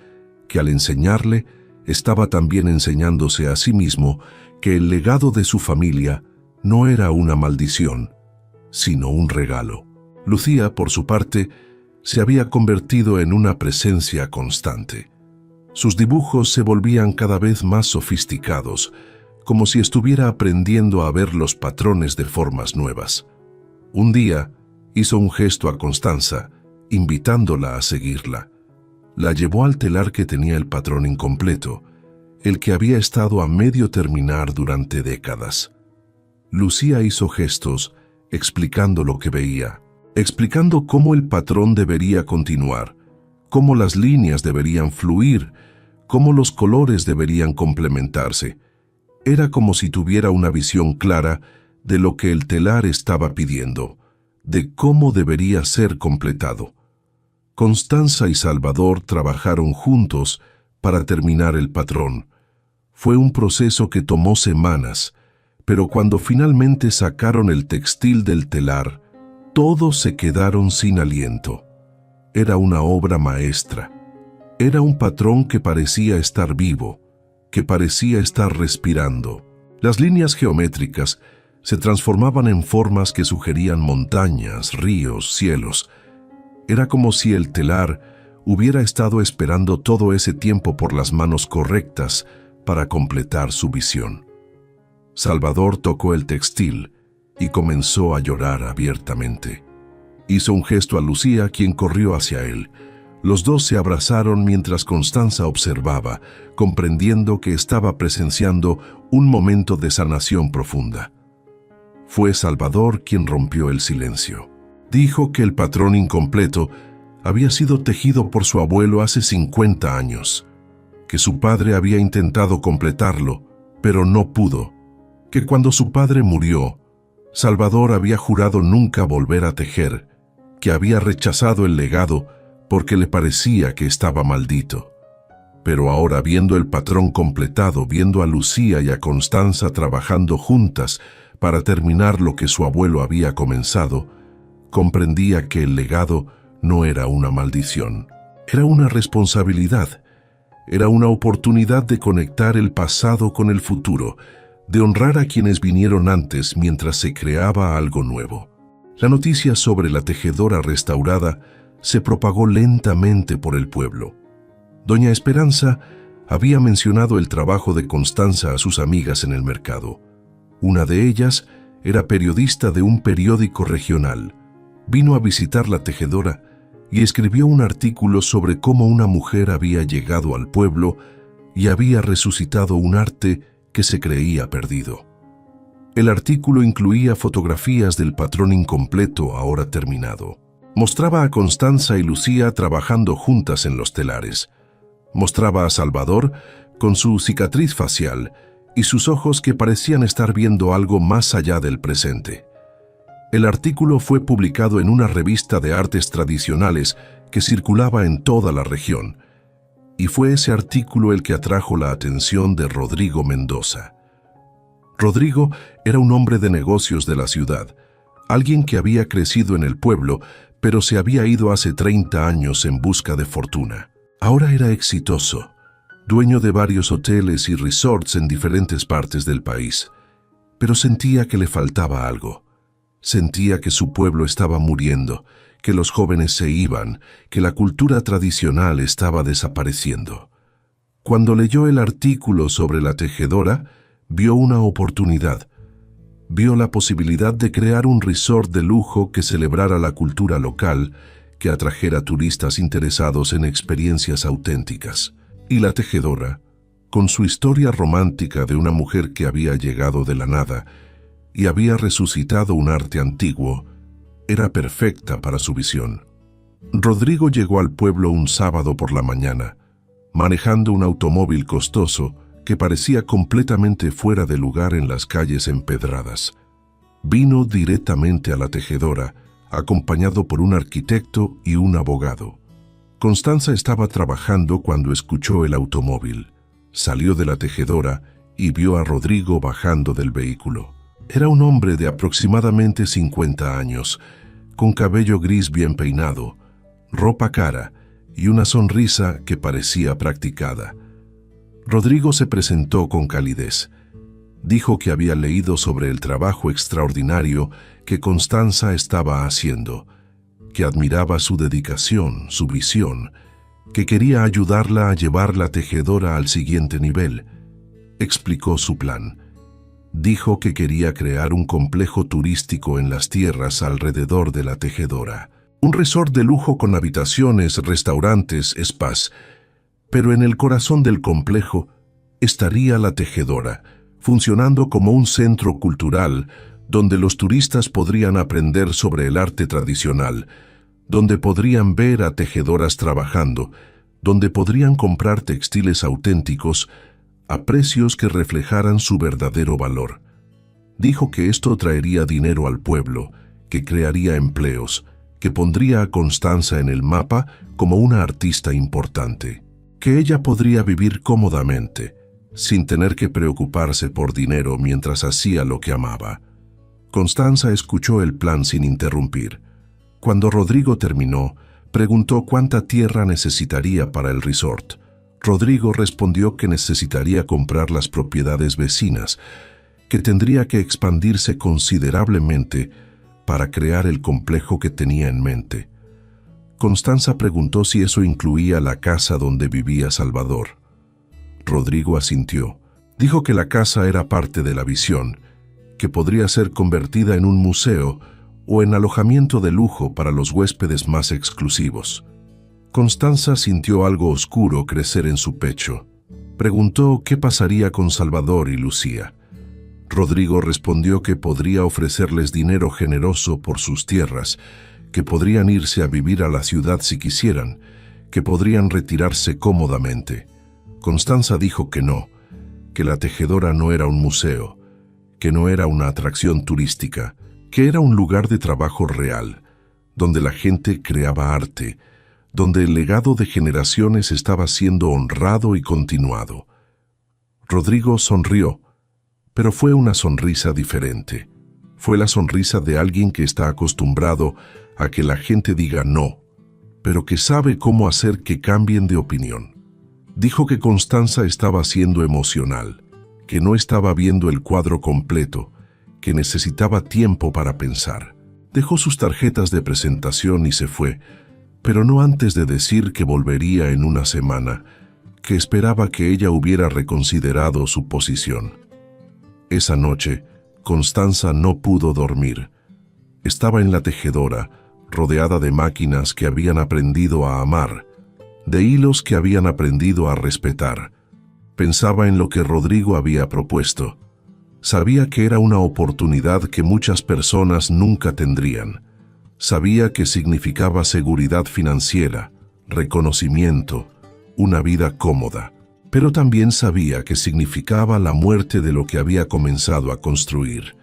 que al enseñarle, estaba también enseñándose a sí mismo que el legado de su familia no era una maldición, sino un regalo. Lucía, por su parte, se había convertido en una presencia constante. Sus dibujos se volvían cada vez más sofisticados, como si estuviera aprendiendo a ver los patrones de formas nuevas. Un día hizo un gesto a Constanza, invitándola a seguirla. La llevó al telar que tenía el patrón incompleto, el que había estado a medio terminar durante décadas. Lucía hizo gestos, explicando lo que veía, explicando cómo el patrón debería continuar, cómo las líneas deberían fluir, cómo los colores deberían complementarse. Era como si tuviera una visión clara de lo que el telar estaba pidiendo, de cómo debería ser completado. Constanza y Salvador trabajaron juntos para terminar el patrón. Fue un proceso que tomó semanas, pero cuando finalmente sacaron el textil del telar, todos se quedaron sin aliento. Era una obra maestra. Era un patrón que parecía estar vivo, que parecía estar respirando. Las líneas geométricas se transformaban en formas que sugerían montañas, ríos, cielos. Era como si el telar hubiera estado esperando todo ese tiempo por las manos correctas para completar su visión. Salvador tocó el textil y comenzó a llorar abiertamente. Hizo un gesto a Lucía, quien corrió hacia él. Los dos se abrazaron mientras Constanza observaba, comprendiendo que estaba presenciando un momento de sanación profunda. Fue Salvador quien rompió el silencio. Dijo que el patrón incompleto había sido tejido por su abuelo hace 50 años, que su padre había intentado completarlo, pero no pudo, que cuando su padre murió, Salvador había jurado nunca volver a tejer, que había rechazado el legado porque le parecía que estaba maldito. Pero ahora, viendo el patrón completado, viendo a Lucía y a Constanza trabajando juntas para terminar lo que su abuelo había comenzado, comprendía que el legado no era una maldición, era una responsabilidad, era una oportunidad de conectar el pasado con el futuro, de honrar a quienes vinieron antes mientras se creaba algo nuevo. La noticia sobre la tejedora restaurada se propagó lentamente por el pueblo. Doña Esperanza había mencionado el trabajo de Constanza a sus amigas en el mercado. Una de ellas era periodista de un periódico regional. Vino a visitar la tejedora y escribió un artículo sobre cómo una mujer había llegado al pueblo y había resucitado un arte que se creía perdido. El artículo incluía fotografías del patrón incompleto ahora terminado. Mostraba a Constanza y Lucía trabajando juntas en los telares. Mostraba a Salvador con su cicatriz facial y sus ojos que parecían estar viendo algo más allá del presente. El artículo fue publicado en una revista de artes tradicionales que circulaba en toda la región, y fue ese artículo el que atrajo la atención de Rodrigo Mendoza. Rodrigo era un hombre de negocios de la ciudad, alguien que había crecido en el pueblo, pero se había ido hace 30 años en busca de fortuna. Ahora era exitoso, dueño de varios hoteles y resorts en diferentes partes del país, pero sentía que le faltaba algo. Sentía que su pueblo estaba muriendo, que los jóvenes se iban, que la cultura tradicional estaba desapareciendo. Cuando leyó el artículo sobre la tejedora, vio una oportunidad. Vio la posibilidad de crear un resort de lujo que celebrara la cultura local, que atrajera turistas interesados en experiencias auténticas. Y la tejedora, con su historia romántica de una mujer que había llegado de la nada y había resucitado un arte antiguo, era perfecta para su visión. Rodrigo llegó al pueblo un sábado por la mañana, manejando un automóvil costoso que parecía completamente fuera de lugar en las calles empedradas. Vino directamente a la tejedora, acompañado por un arquitecto y un abogado. Constanza estaba trabajando cuando escuchó el automóvil. Salió de la tejedora y vio a Rodrigo bajando del vehículo. Era un hombre de aproximadamente 50 años, con cabello gris bien peinado, ropa cara y una sonrisa que parecía practicada. Rodrigo se presentó con calidez. Dijo que había leído sobre el trabajo extraordinario que Constanza estaba haciendo, que admiraba su dedicación, su visión, que quería ayudarla a llevar la tejedora al siguiente nivel. Explicó su plan. Dijo que quería crear un complejo turístico en las tierras alrededor de la tejedora. Un resort de lujo con habitaciones, restaurantes, spas. Pero en el corazón del complejo estaría la tejedora, funcionando como un centro cultural donde los turistas podrían aprender sobre el arte tradicional, donde podrían ver a tejedoras trabajando, donde podrían comprar textiles auténticos a precios que reflejaran su verdadero valor. Dijo que esto traería dinero al pueblo, que crearía empleos, que pondría a Constanza en el mapa como una artista importante, que ella podría vivir cómodamente, sin tener que preocuparse por dinero mientras hacía lo que amaba. Constanza escuchó el plan sin interrumpir. Cuando Rodrigo terminó, preguntó cuánta tierra necesitaría para el resort. Rodrigo respondió que necesitaría comprar las propiedades vecinas, que tendría que expandirse considerablemente para crear el complejo que tenía en mente. Constanza preguntó si eso incluía la casa donde vivía Salvador. Rodrigo asintió. Dijo que la casa era parte de la visión, que podría ser convertida en un museo o en alojamiento de lujo para los huéspedes más exclusivos. Constanza sintió algo oscuro crecer en su pecho. Preguntó qué pasaría con Salvador y Lucía. Rodrigo respondió que podría ofrecerles dinero generoso por sus tierras, que podrían irse a vivir a la ciudad si quisieran, que podrían retirarse cómodamente. Constanza dijo que no, que la tejedora no era un museo, que no era una atracción turística, que era un lugar de trabajo real, donde la gente creaba arte, donde el legado de generaciones estaba siendo honrado y continuado. Rodrigo sonrió, pero fue una sonrisa diferente. Fue la sonrisa de alguien que está acostumbrado a que la gente diga no, pero que sabe cómo hacer que cambien de opinión. Dijo que Constanza estaba siendo emocional, que no estaba viendo el cuadro completo, que necesitaba tiempo para pensar. Dejó sus tarjetas de presentación y se fue, pero no antes de decir que volvería en una semana, que esperaba que ella hubiera reconsiderado su posición. Esa noche, Constanza no pudo dormir. Estaba en la tejedora, rodeada de máquinas que habían aprendido a amar, de hilos que habían aprendido a respetar. Pensaba en lo que Rodrigo había propuesto. Sabía que era una oportunidad que muchas personas nunca tendrían. Sabía que significaba seguridad financiera, reconocimiento, una vida cómoda. Pero también sabía que significaba la muerte de lo que había comenzado a construir.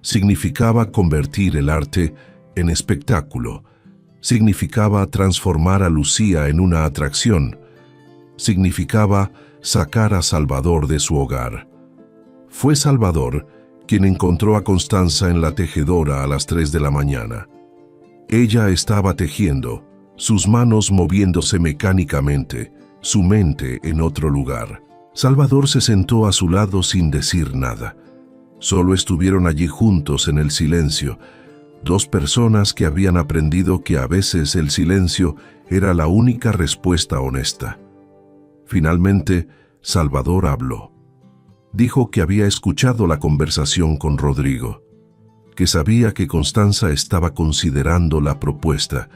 Significaba convertir el arte en espectáculo. Significaba transformar a Lucía en una atracción. Significaba sacar a Salvador de su hogar. Fue Salvador quien encontró a Constanza en la tejedora a las 3 de la mañana. Ella estaba tejiendo, sus manos moviéndose mecánicamente, su mente en otro lugar. Salvador se sentó a su lado sin decir nada. Solo estuvieron allí juntos en el silencio, dos personas que habían aprendido que a veces el silencio era la única respuesta honesta. Finalmente, Salvador habló. Dijo que había escuchado la conversación con Rodrigo, que sabía que Constanza estaba considerando la propuesta,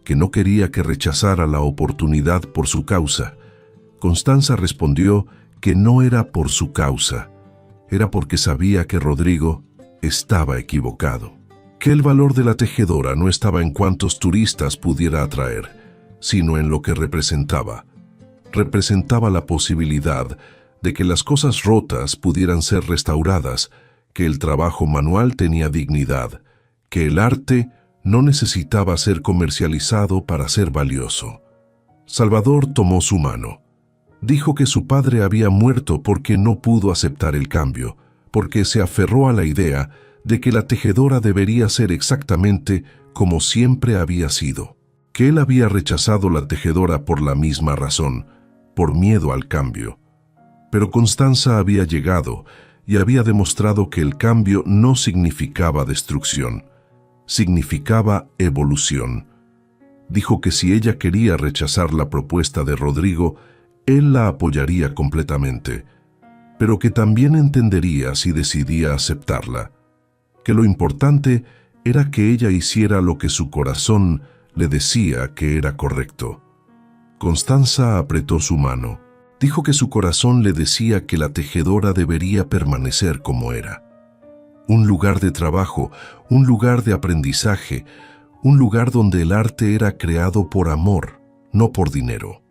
que no quería que rechazara la oportunidad por su causa. Constanza respondió que no era por su causa, era porque sabía que Rodrigo estaba equivocado, que el valor de la tejedora no estaba en cuántos turistas pudiera atraer, sino en lo que representaba. Representaba la posibilidad de que las cosas rotas pudieran ser restauradas, que el trabajo manual tenía dignidad, que el arte no necesitaba ser comercializado para ser valioso. Salvador tomó su mano. Dijo que su padre había muerto porque no pudo aceptar el cambio, porque se aferró a la idea de que la tejedora debería ser exactamente como siempre había sido, que él había rechazado la tejedora por la misma razón, por miedo al cambio. Pero Constanza había llegado y había demostrado que el cambio no significaba destrucción, significaba evolución. Dijo que si ella quería rechazar la propuesta de Rodrigo, él la apoyaría completamente, pero que también entendería si decidía aceptarla, que lo importante era que ella hiciera lo que su corazón le decía que era correcto. Constanza apretó su mano. Dijo que su corazón le decía que la tejedora debería permanecer como era. Un lugar de trabajo, un lugar de aprendizaje, un lugar donde el arte era creado por amor, no por dinero.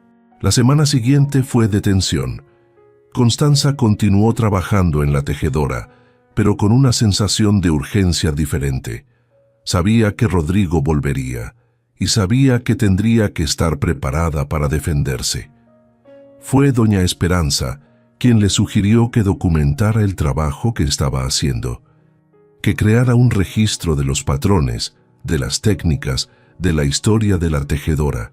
La semana siguiente fue de tensión. Constanza continuó trabajando en la tejedora, pero con una sensación de urgencia diferente. Sabía que Rodrigo volvería, y sabía que tendría que estar preparada para defenderse. Fue doña Esperanza quien le sugirió que documentara el trabajo que estaba haciendo, que creara un registro de los patrones, de las técnicas, de la historia de la tejedora.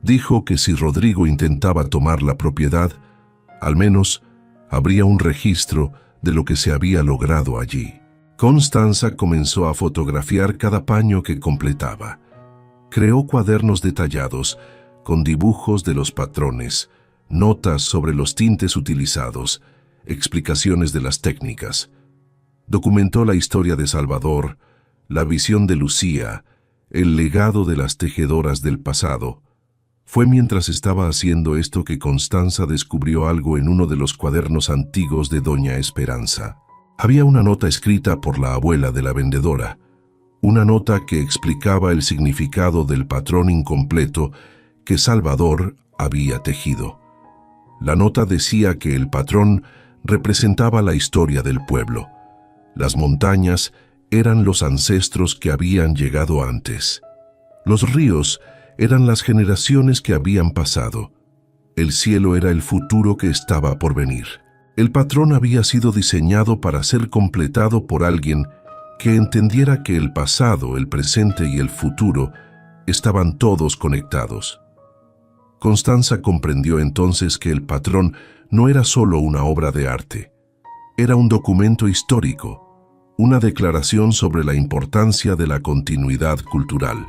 Dijo que si Rodrigo intentaba tomar la propiedad, al menos habría un registro de lo que se había logrado allí. Constanza comenzó a fotografiar cada paño que completaba. Creó cuadernos detallados, con dibujos de los patrones, notas sobre los tintes utilizados, explicaciones de las técnicas. Documentó la historia de Salvador, la visión de Lucía, el legado de las tejedoras del pasado. Fue mientras estaba haciendo esto que Constanza descubrió algo en uno de los cuadernos antiguos de doña Esperanza. Había una nota escrita por la abuela de la vendedora, una nota que explicaba el significado del patrón incompleto que Salvador había tejido. La nota decía que el patrón representaba la historia del pueblo. Las montañas eran los ancestros que habían llegado antes. Los ríos eran las generaciones que habían pasado. El cielo era el futuro que estaba por venir. El patrón había sido diseñado para ser completado por alguien que entendiera que el pasado, el presente y el futuro estaban todos conectados. Constanza comprendió entonces que el patrón no era solo una obra de arte, era un documento histórico, una declaración sobre la importancia de la continuidad cultural.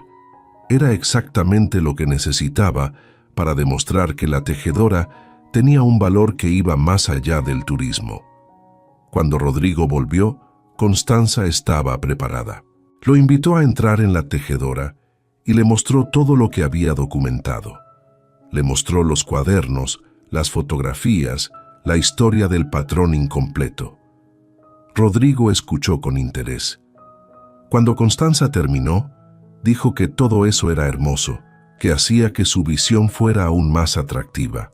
Era exactamente lo que necesitaba para demostrar que la tejedora tenía un valor que iba más allá del turismo. Cuando Rodrigo volvió, Constanza estaba preparada. Lo invitó a entrar en la tejedora y le mostró todo lo que había documentado. Le mostró los cuadernos, las fotografías, la historia del patrón incompleto. Rodrigo escuchó con interés. Cuando Constanza terminó, dijo que todo eso era hermoso, que hacía que su visión fuera aún más atractiva,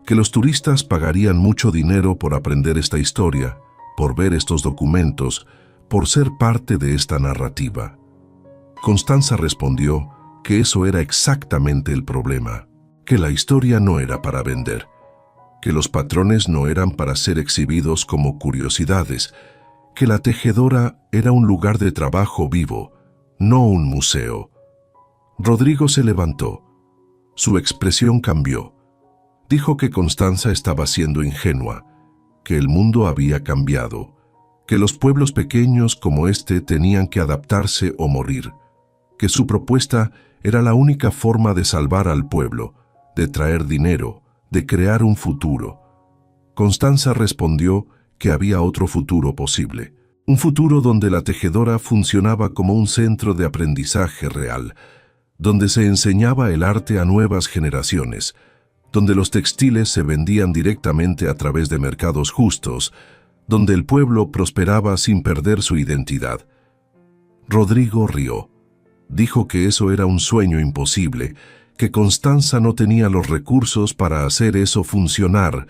que los turistas pagarían mucho dinero por aprender esta historia, por ver estos documentos, por ser parte de esta narrativa. Constanza respondió que eso era exactamente el problema, que la historia no era para vender, que los patrones no eran para ser exhibidos como curiosidades, que la tejedora era un lugar de trabajo vivo, no un museo. Rodrigo se levantó. Su expresión cambió. Dijo que Constanza estaba siendo ingenua, que el mundo había cambiado, que los pueblos pequeños como este tenían que adaptarse o morir, que su propuesta era la única forma de salvar al pueblo, de traer dinero, de crear un futuro. Constanza respondió que había otro futuro posible, un futuro donde la tejedora funcionaba como un centro de aprendizaje real, donde se enseñaba el arte a nuevas generaciones, donde los textiles se vendían directamente a través de mercados justos, donde el pueblo prosperaba sin perder su identidad. Rodrigo rió. Dijo que eso era un sueño imposible, que Constanza no tenía los recursos para hacer eso funcionar,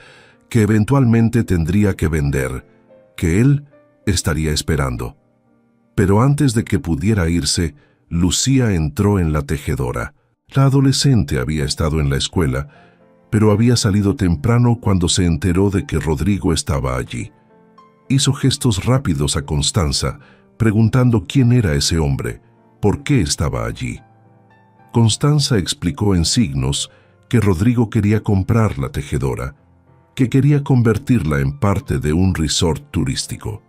que eventualmente tendría que vender, que él estaría esperando. Pero antes de que pudiera irse, Lucía entró en la tejedora. La adolescente había estado en la escuela, pero había salido temprano cuando se enteró de que Rodrigo estaba allí. Hizo gestos rápidos a Constanza, preguntando quién era ese hombre, por qué estaba allí. Constanza explicó en signos que Rodrigo quería comprar la tejedora. que quería convertirla en parte de un resort turístico.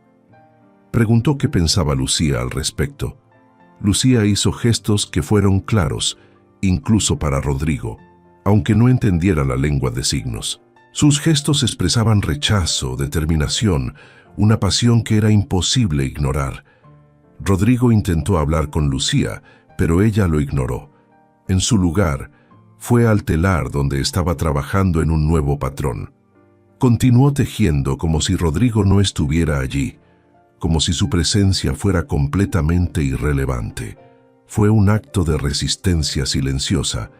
Preguntó qué pensaba Lucía al respecto. Lucía hizo gestos que fueron claros, incluso para Rodrigo, aunque no entendiera la lengua de signos. Sus gestos expresaban rechazo, determinación, una pasión que era imposible ignorar. Rodrigo intentó hablar con Lucía, pero ella lo ignoró. En su lugar, fue al telar donde estaba trabajando en un nuevo patrón. Continuó tejiendo como si Rodrigo no estuviera allí, como si su presencia fuera completamente irrelevante. Fue un acto de resistencia silenciosa,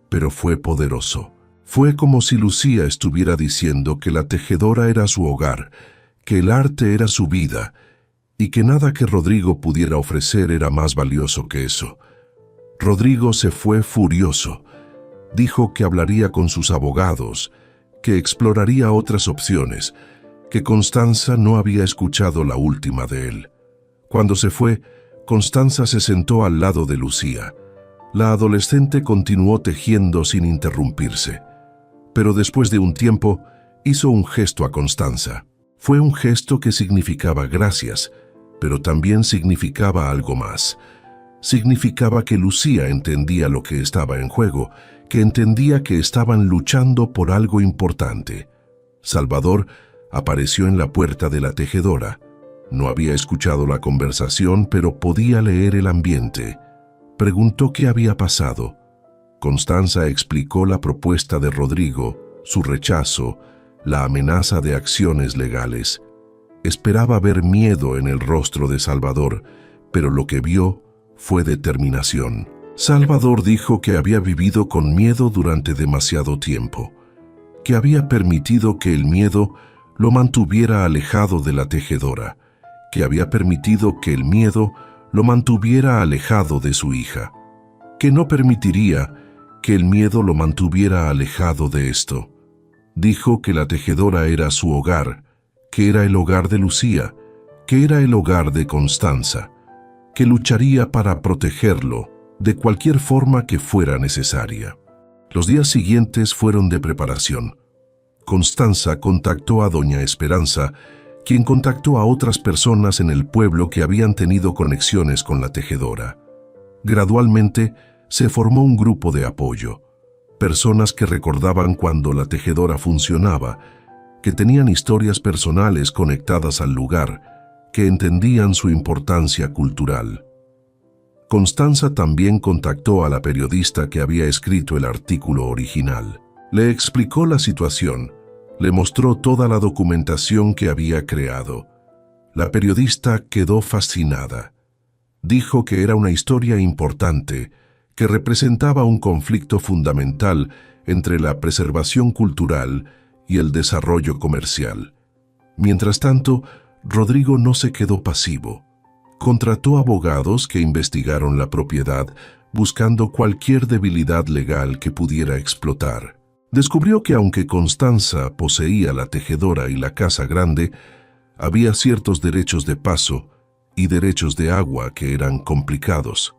pero fue poderoso. Fue como si Lucía estuviera diciendo que la tejedora era su hogar, que el arte era su vida, y que nada que Rodrigo pudiera ofrecer era más valioso que eso. Rodrigo se fue furioso. Dijo que hablaría con sus abogados, que exploraría otras opciones, que Constanza no había escuchado la última de él. Cuando se fue, Constanza se sentó al lado de Lucía. La adolescente continuó tejiendo sin interrumpirse, pero después de un tiempo hizo un gesto a Constanza. Fue un gesto que significaba gracias, pero también significaba algo más. Significaba que Lucía entendía lo que estaba en juego, que entendía que estaban luchando por algo importante. Salvador apareció en la puerta de la tejedora. No había escuchado la conversación, pero podía leer el ambiente. Preguntó qué había pasado. Constanza explicó la propuesta de Rodrigo, su rechazo, la amenaza de acciones legales. Esperaba ver miedo en el rostro de Salvador, pero lo que vio fue determinación. Salvador dijo que había vivido con miedo durante demasiado tiempo, que había permitido que el miedo lo mantuviera alejado de la tejedora, que había permitido que el miedo lo mantuviera alejado de su hija, que no permitiría que el miedo lo mantuviera alejado de esto. Dijo que la tejedora era su hogar, que era el hogar de Lucía, que era el hogar de Constanza, que lucharía para protegerlo de cualquier forma que fuera necesaria. Los días siguientes fueron de preparación. Constanza contactó a doña Esperanza, quien contactó a otras personas en el pueblo que habían tenido conexiones con la tejedora. Gradualmente se formó un grupo de apoyo, personas que recordaban cuando la tejedora funcionaba, que tenían historias personales conectadas al lugar, que entendían su importancia cultural. Constanza también contactó a la periodista que había escrito el artículo original. Le explicó la situación, le mostró toda la documentación que había creado. La periodista quedó fascinada. Dijo que era una historia importante, que representaba un conflicto fundamental entre la preservación cultural y el desarrollo comercial. Mientras tanto, Rodrigo no se quedó pasivo. Contrató abogados que investigaron la propiedad buscando cualquier debilidad legal que pudiera explotar. Descubrió que aunque Constanza poseía la tejedora y la casa grande, había ciertos derechos de paso y derechos de agua que eran complicados.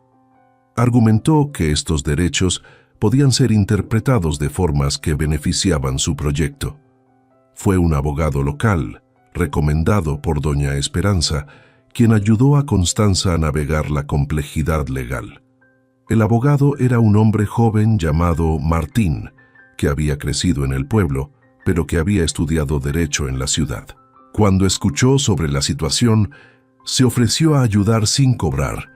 Argumentó que estos derechos podían ser interpretados de formas que beneficiaban su proyecto. Fue un abogado local, recomendado por doña Esperanza, quien ayudó a Constanza a navegar la complejidad legal. El abogado era un hombre joven llamado Martín, que había crecido en el pueblo, pero que había estudiado derecho en la ciudad. Cuando escuchó sobre la situación, se ofreció a ayudar sin cobrar.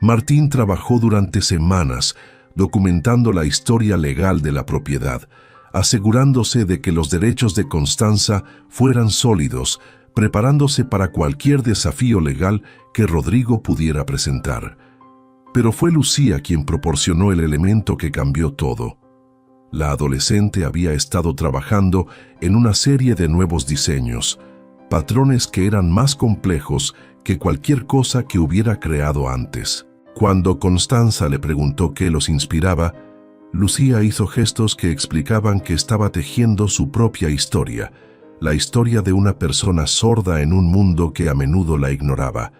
Martín trabajó durante semanas documentando la historia legal de la propiedad, asegurándose de que los derechos de Constanza fueran sólidos, preparándose para cualquier desafío legal que Rodrigo pudiera presentar. Pero fue Lucía quien proporcionó el elemento que cambió todo. La adolescente había estado trabajando en una serie de nuevos diseños, patrones que eran más complejos que cualquier cosa que hubiera creado antes. Cuando Constanza le preguntó qué los inspiraba, Lucía hizo gestos que explicaban que estaba tejiendo su propia historia, la historia de una persona sorda en un mundo que a menudo la ignoraba,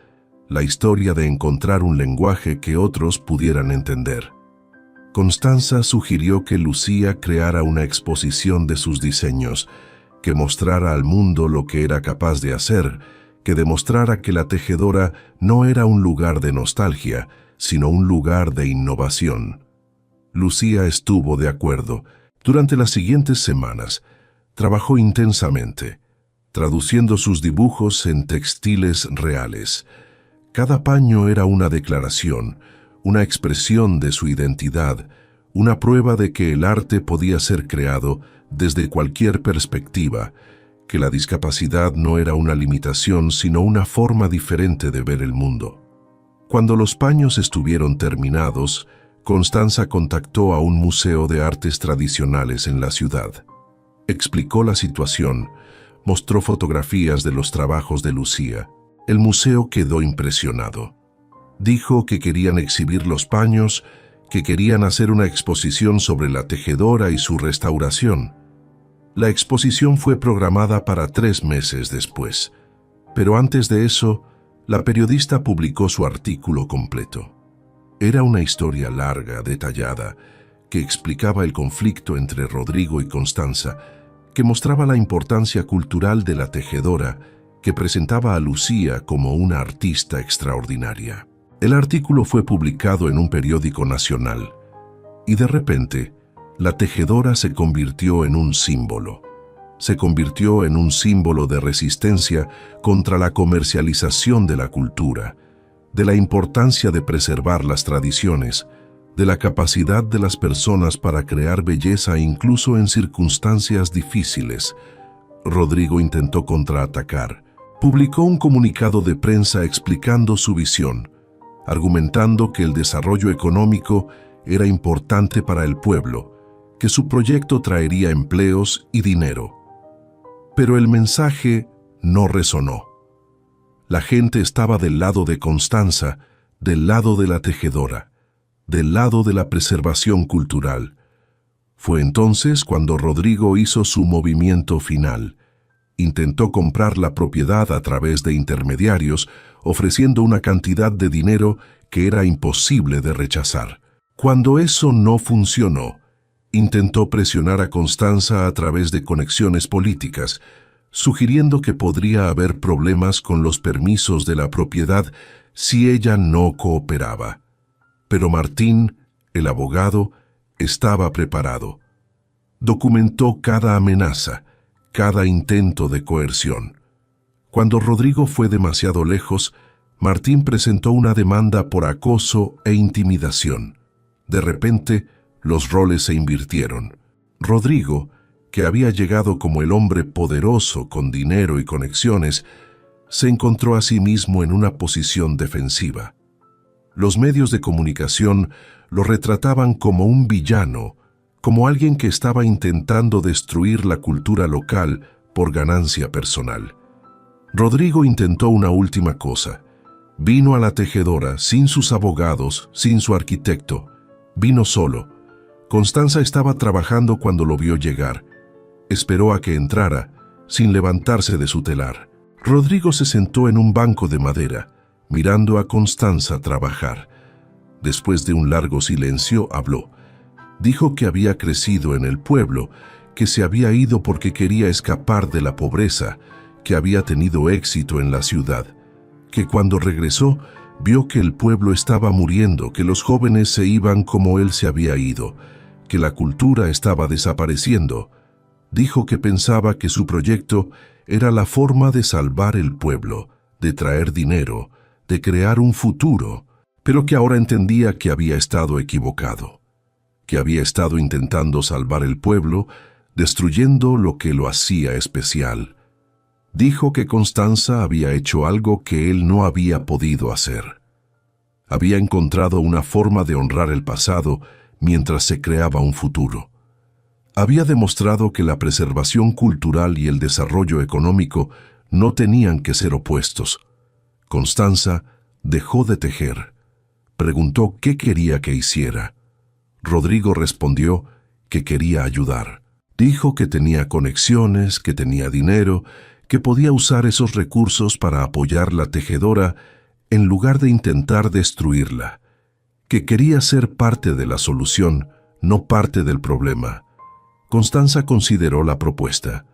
la historia de encontrar un lenguaje que otros pudieran entender. Constanza sugirió que Lucía creara una exposición de sus diseños, que mostrara al mundo lo que era capaz de hacer, que demostrara que la tejedora no era un lugar de nostalgia, sino un lugar de innovación. Lucía estuvo de acuerdo. Durante las siguientes semanas, trabajó intensamente, traduciendo sus dibujos en textiles reales. Cada paño era una declaración, una expresión de su identidad, una prueba de que el arte podía ser creado desde cualquier perspectiva, que la discapacidad no era una limitación, sino una forma diferente de ver el mundo. Cuando los paños estuvieron terminados, Constanza contactó a un museo de artes tradicionales en la ciudad. Explicó la situación, mostró fotografías de los trabajos de Lucía. El museo quedó impresionado. Dijo que querían exhibir los paños, que querían hacer una exposición sobre la tejedora y su restauración. La exposición fue programada para 3 meses después, pero antes de eso, la periodista publicó su artículo completo. Era una historia larga, detallada, que explicaba el conflicto entre Rodrigo y Constanza, que mostraba la importancia cultural de la tejedora, que presentaba a Lucía como una artista extraordinaria. El artículo fue publicado en un periódico nacional, y de repente, la tejedora se convirtió en un símbolo. Se convirtió en un símbolo de resistencia contra la comercialización de la cultura, de la importancia de preservar las tradiciones, de la capacidad de las personas para crear belleza incluso en circunstancias difíciles. Rodrigo intentó contraatacar. Publicó un comunicado de prensa explicando su visión, argumentando que el desarrollo económico era importante para el pueblo, que su proyecto traería empleos y dinero. Pero el mensaje no resonó. La gente estaba del lado de Constanza, del lado de la tejedora, del lado de la preservación cultural. Fue entonces cuando Rodrigo hizo su movimiento final. Intentó comprar la propiedad a través de intermediarios, ofreciendo una cantidad de dinero que era imposible de rechazar. Cuando eso no funcionó, intentó presionar a Constanza a través de conexiones políticas, sugiriendo que podría haber problemas con los permisos de la propiedad si ella no cooperaba. Pero Martín, el abogado, estaba preparado. Documentó cada amenaza, cada intento de coerción. Cuando Rodrigo fue demasiado lejos, Martín presentó una demanda por acoso e intimidación. De repente, los roles se invirtieron. Rodrigo, que había llegado como el hombre poderoso con dinero y conexiones, se encontró a sí mismo en una posición defensiva. Los medios de comunicación lo retrataban como un villano, como alguien que estaba intentando destruir la cultura local por ganancia personal. Rodrigo intentó una última cosa. Vino a la tejedora sin sus abogados, sin su arquitecto. Vino solo. Constanza estaba trabajando cuando lo vio llegar. Esperó a que entrara, sin levantarse de su telar. Rodrigo se sentó en un banco de madera, mirando a Constanza trabajar. Después de un largo silencio, habló. Dijo que había crecido en el pueblo, que se había ido porque quería escapar de la pobreza, que había tenido éxito en la ciudad, que cuando regresó vio que el pueblo estaba muriendo, que los jóvenes se iban como él se había ido, que la cultura estaba desapareciendo. Dijo que pensaba que su proyecto era la forma de salvar el pueblo, de traer dinero, de crear un futuro, pero que ahora entendía que había estado equivocado, que había estado intentando salvar el pueblo, destruyendo lo que lo hacía especial. Dijo que Constanza había hecho algo que él no había podido hacer. Había encontrado una forma de honrar el pasado mientras se creaba un futuro. Había demostrado que la preservación cultural y el desarrollo económico no tenían que ser opuestos. Constanza dejó de tejer. Preguntó qué quería que hiciera. Rodrigo respondió que quería ayudar. Dijo que tenía conexiones, que tenía dinero, que podía usar esos recursos para apoyar la tejedora en lugar de intentar destruirla, que quería ser parte de la solución, no parte del problema. Constanza consideró la propuesta.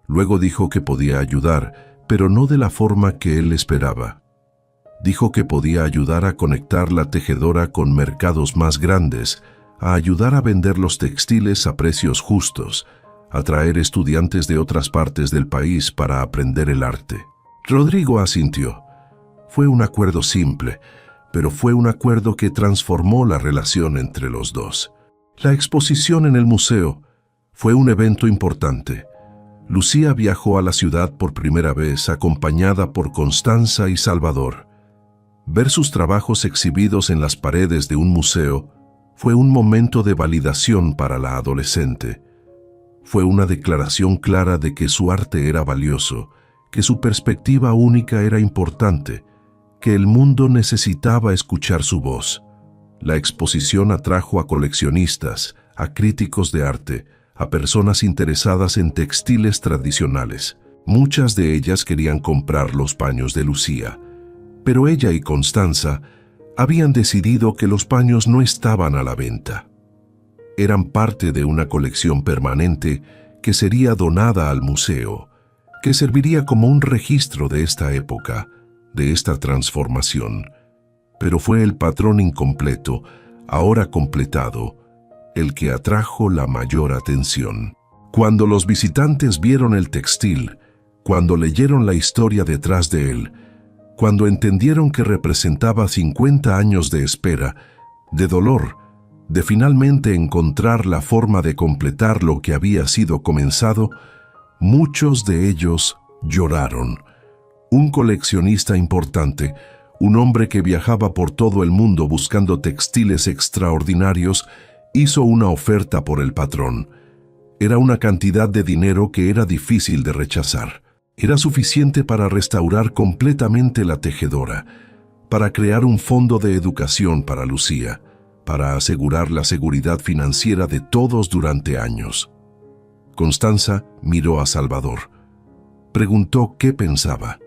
Luego dijo que podía ayudar, pero no de la forma que él esperaba. Dijo que podía ayudar a conectar la tejedora con mercados más grandes, a ayudar a vender los textiles a precios justos, a traer estudiantes de otras partes del país para aprender el arte. Rodrigo asintió. Fue un acuerdo simple, pero fue un acuerdo que transformó la relación entre los dos. La exposición en el museo fue un evento importante. Lucía viajó a la ciudad por primera vez acompañada por Constanza y Salvador. Ver sus trabajos exhibidos en las paredes de un museo fue un momento de validación para la adolescente. Fue una declaración clara de que su arte era valioso, que su perspectiva única era importante, que el mundo necesitaba escuchar su voz. La exposición atrajo a coleccionistas, a críticos de arte, a personas interesadas en textiles tradicionales. Muchas de ellas querían comprar los paños de Lucía, pero ella y Constanza habían decidido que los paños no estaban a la venta. Eran parte de una colección permanente que sería donada al museo, que serviría como un registro de esta época, de esta transformación. Pero fue el patrón incompleto, ahora completado, el que atrajo la mayor atención. Cuando los visitantes vieron el textil, cuando leyeron la historia detrás de él, cuando entendieron que representaba 50 años de espera, de dolor, de finalmente encontrar la forma de completar lo que había sido comenzado, muchos de ellos lloraron. Un coleccionista importante, un hombre que viajaba por todo el mundo buscando textiles extraordinarios, hizo una oferta por el patrón. Era una cantidad de dinero que era difícil de rechazar. Era suficiente para restaurar completamente la tejedora, para crear un fondo de educación para Lucía, para asegurar la seguridad financiera de todos durante años. Constanza miró a Salvador. Preguntó qué pensaba.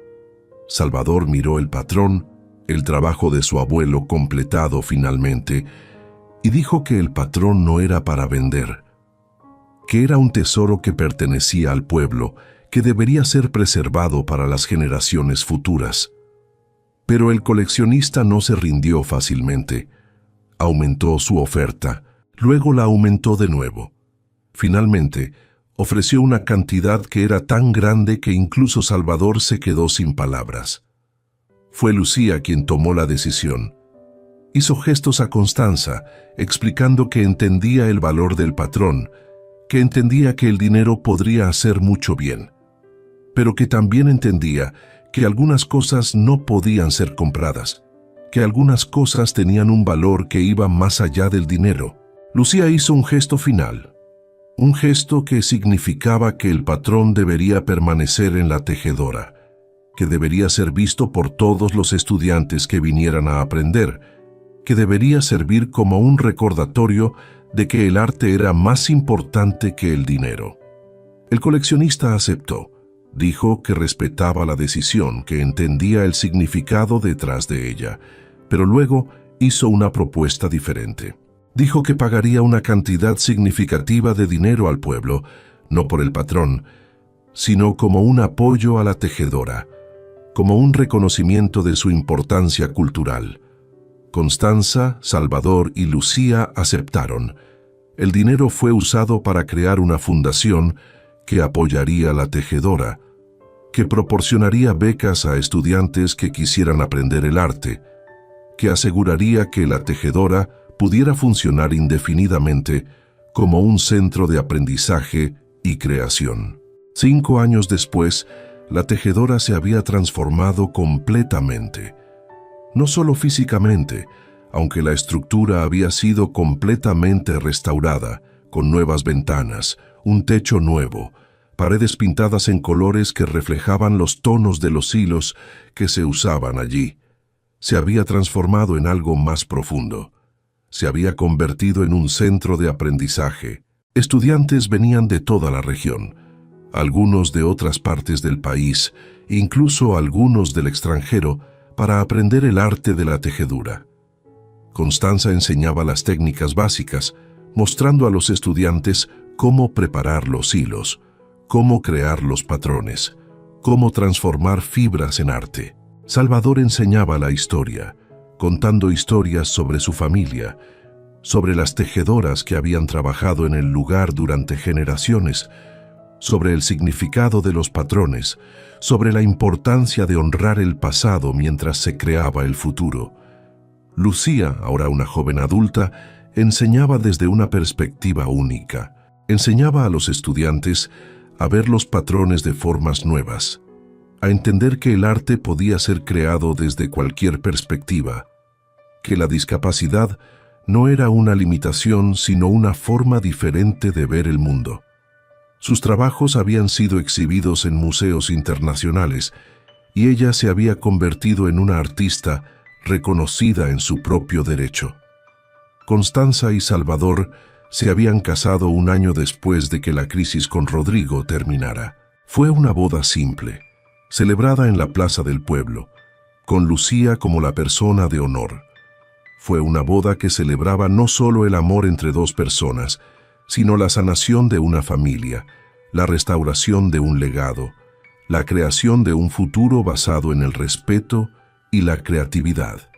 Salvador miró el patrón, el trabajo de su abuelo completado finalmente, y dijo que el patrón no era para vender, que era un tesoro que pertenecía al pueblo, que debería ser preservado para las generaciones futuras. Pero el coleccionista no se rindió fácilmente. Aumentó su oferta, luego la aumentó de nuevo. Finalmente, ofreció una cantidad que era tan grande que incluso Salvador se quedó sin palabras. Fue Lucía quien tomó la decisión. Hizo gestos a Constanza, explicando que entendía el valor del patrón, que entendía que el dinero podría hacer mucho bien, pero que también entendía que algunas cosas no podían ser compradas, que algunas cosas tenían un valor que iba más allá del dinero. Lucía hizo un gesto final, un gesto que significaba que el patrón debería permanecer en la tejedora, que debería ser visto por todos los estudiantes que vinieran a aprender, que debería servir como un recordatorio de que el arte era más importante que el dinero. El coleccionista aceptó. Dijo que respetaba la decisión, que entendía el significado detrás de ella, pero luego hizo una propuesta diferente. Dijo que pagaría una cantidad significativa de dinero al pueblo, no por el patrón, sino como un apoyo a la tejedora, como un reconocimiento de su importancia cultural. Constanza, Salvador y Lucía aceptaron. El dinero fue usado para crear una fundación que apoyaría a la tejedora, que proporcionaría becas a estudiantes que quisieran aprender el arte, que aseguraría que la tejedora pudiera funcionar indefinidamente como un centro de aprendizaje y creación. 5 años después, la tejedora se había transformado completamente. No solo físicamente, aunque la estructura había sido completamente restaurada, con nuevas ventanas, un techo nuevo, paredes pintadas en colores que reflejaban los tonos de los hilos que se usaban allí. Se había transformado en algo más profundo. Se había convertido en un centro de aprendizaje. Estudiantes venían de toda la región, algunos de otras partes del país, incluso algunos del extranjero, para aprender el arte de la tejedura. Constanza enseñaba las técnicas básicas, mostrando a los estudiantes cómo preparar los hilos, cómo crear los patrones, cómo transformar fibras en arte. Salvador enseñaba la historia, contando historias sobre su familia, sobre las tejedoras que habían trabajado en el lugar durante generaciones, sobre el significado de los patrones, sobre la importancia de honrar el pasado mientras se creaba el futuro. Lucía, ahora una joven adulta, enseñaba desde una perspectiva única. Enseñaba a los estudiantes a ver los patrones de formas nuevas, a entender que el arte podía ser creado desde cualquier perspectiva, que la discapacidad no era una limitación sino una forma diferente de ver el mundo. Sus trabajos habían sido exhibidos en museos internacionales y ella se había convertido en una artista reconocida en su propio derecho. Constanza y Salvador se habían casado un año después de que la crisis con Rodrigo terminara. Fue una boda simple, celebrada en la plaza del pueblo, con Lucía como la persona de honor. Fue una boda que celebraba no solo el amor entre dos personas, sino la sanación de una familia, la restauración de un legado, la creación de un futuro basado en el respeto y la creatividad.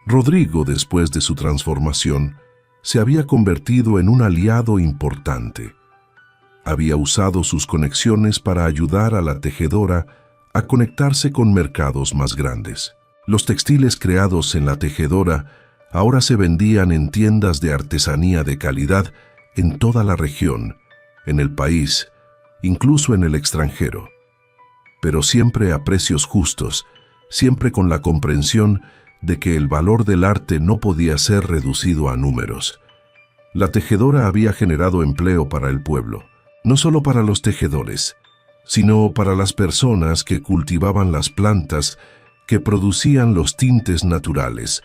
Rodrigo, después de su transformación, se había convertido en un aliado importante. Había usado sus conexiones para ayudar a la tejedora a conectarse con mercados más grandes. Los textiles creados en la tejedora ahora se vendían en tiendas de artesanía de calidad en toda la región, en el país, incluso en el extranjero. Pero siempre a precios justos, siempre con la comprensión de que el valor del arte no podía ser reducido a números. La tejedora había generado empleo para el pueblo, no solo para los tejedores, sino para las personas que cultivaban las plantas que producían los tintes naturales,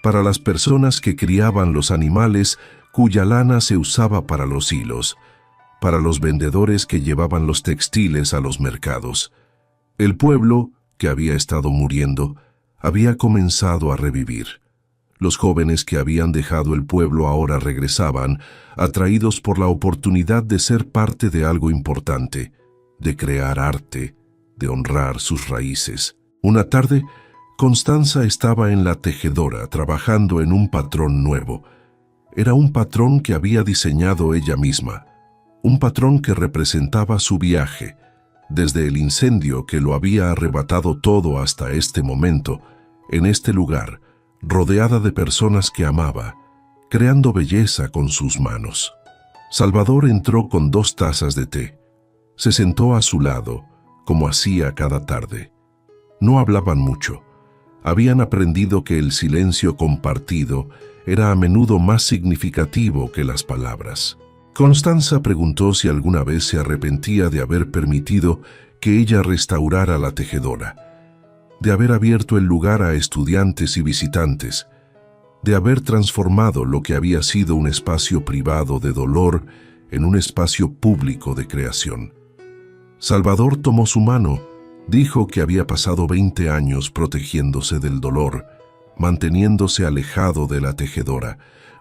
para las personas que criaban los animales cuya lana se usaba para los hilos, para los vendedores que llevaban los textiles a los mercados. El pueblo, que había estado muriendo, había comenzado a revivir. Los jóvenes que habían dejado el pueblo ahora regresaban, atraídos por la oportunidad de ser parte de algo importante, de crear arte, de honrar sus raíces. Una tarde, Constanza estaba en la tejedora trabajando en un patrón nuevo. Era un patrón que había diseñado ella misma, un patrón que representaba su viaje, desde el incendio que lo había arrebatado todo hasta este momento, en este lugar, rodeada de personas que amaba, creando belleza con sus manos. Salvador entró con 2 tazas de té. Se sentó a su lado, como hacía cada tarde. No hablaban mucho. Habían aprendido que el silencio compartido era a menudo más significativo que las palabras. Constanza preguntó si alguna vez se arrepentía de haber permitido que ella restaurara la tejedora, de haber abierto el lugar a estudiantes y visitantes, de haber transformado lo que había sido un espacio privado de dolor en un espacio público de creación. Salvador tomó su mano, dijo que había pasado 20 años protegiéndose del dolor, manteniéndose alejado de la tejedora,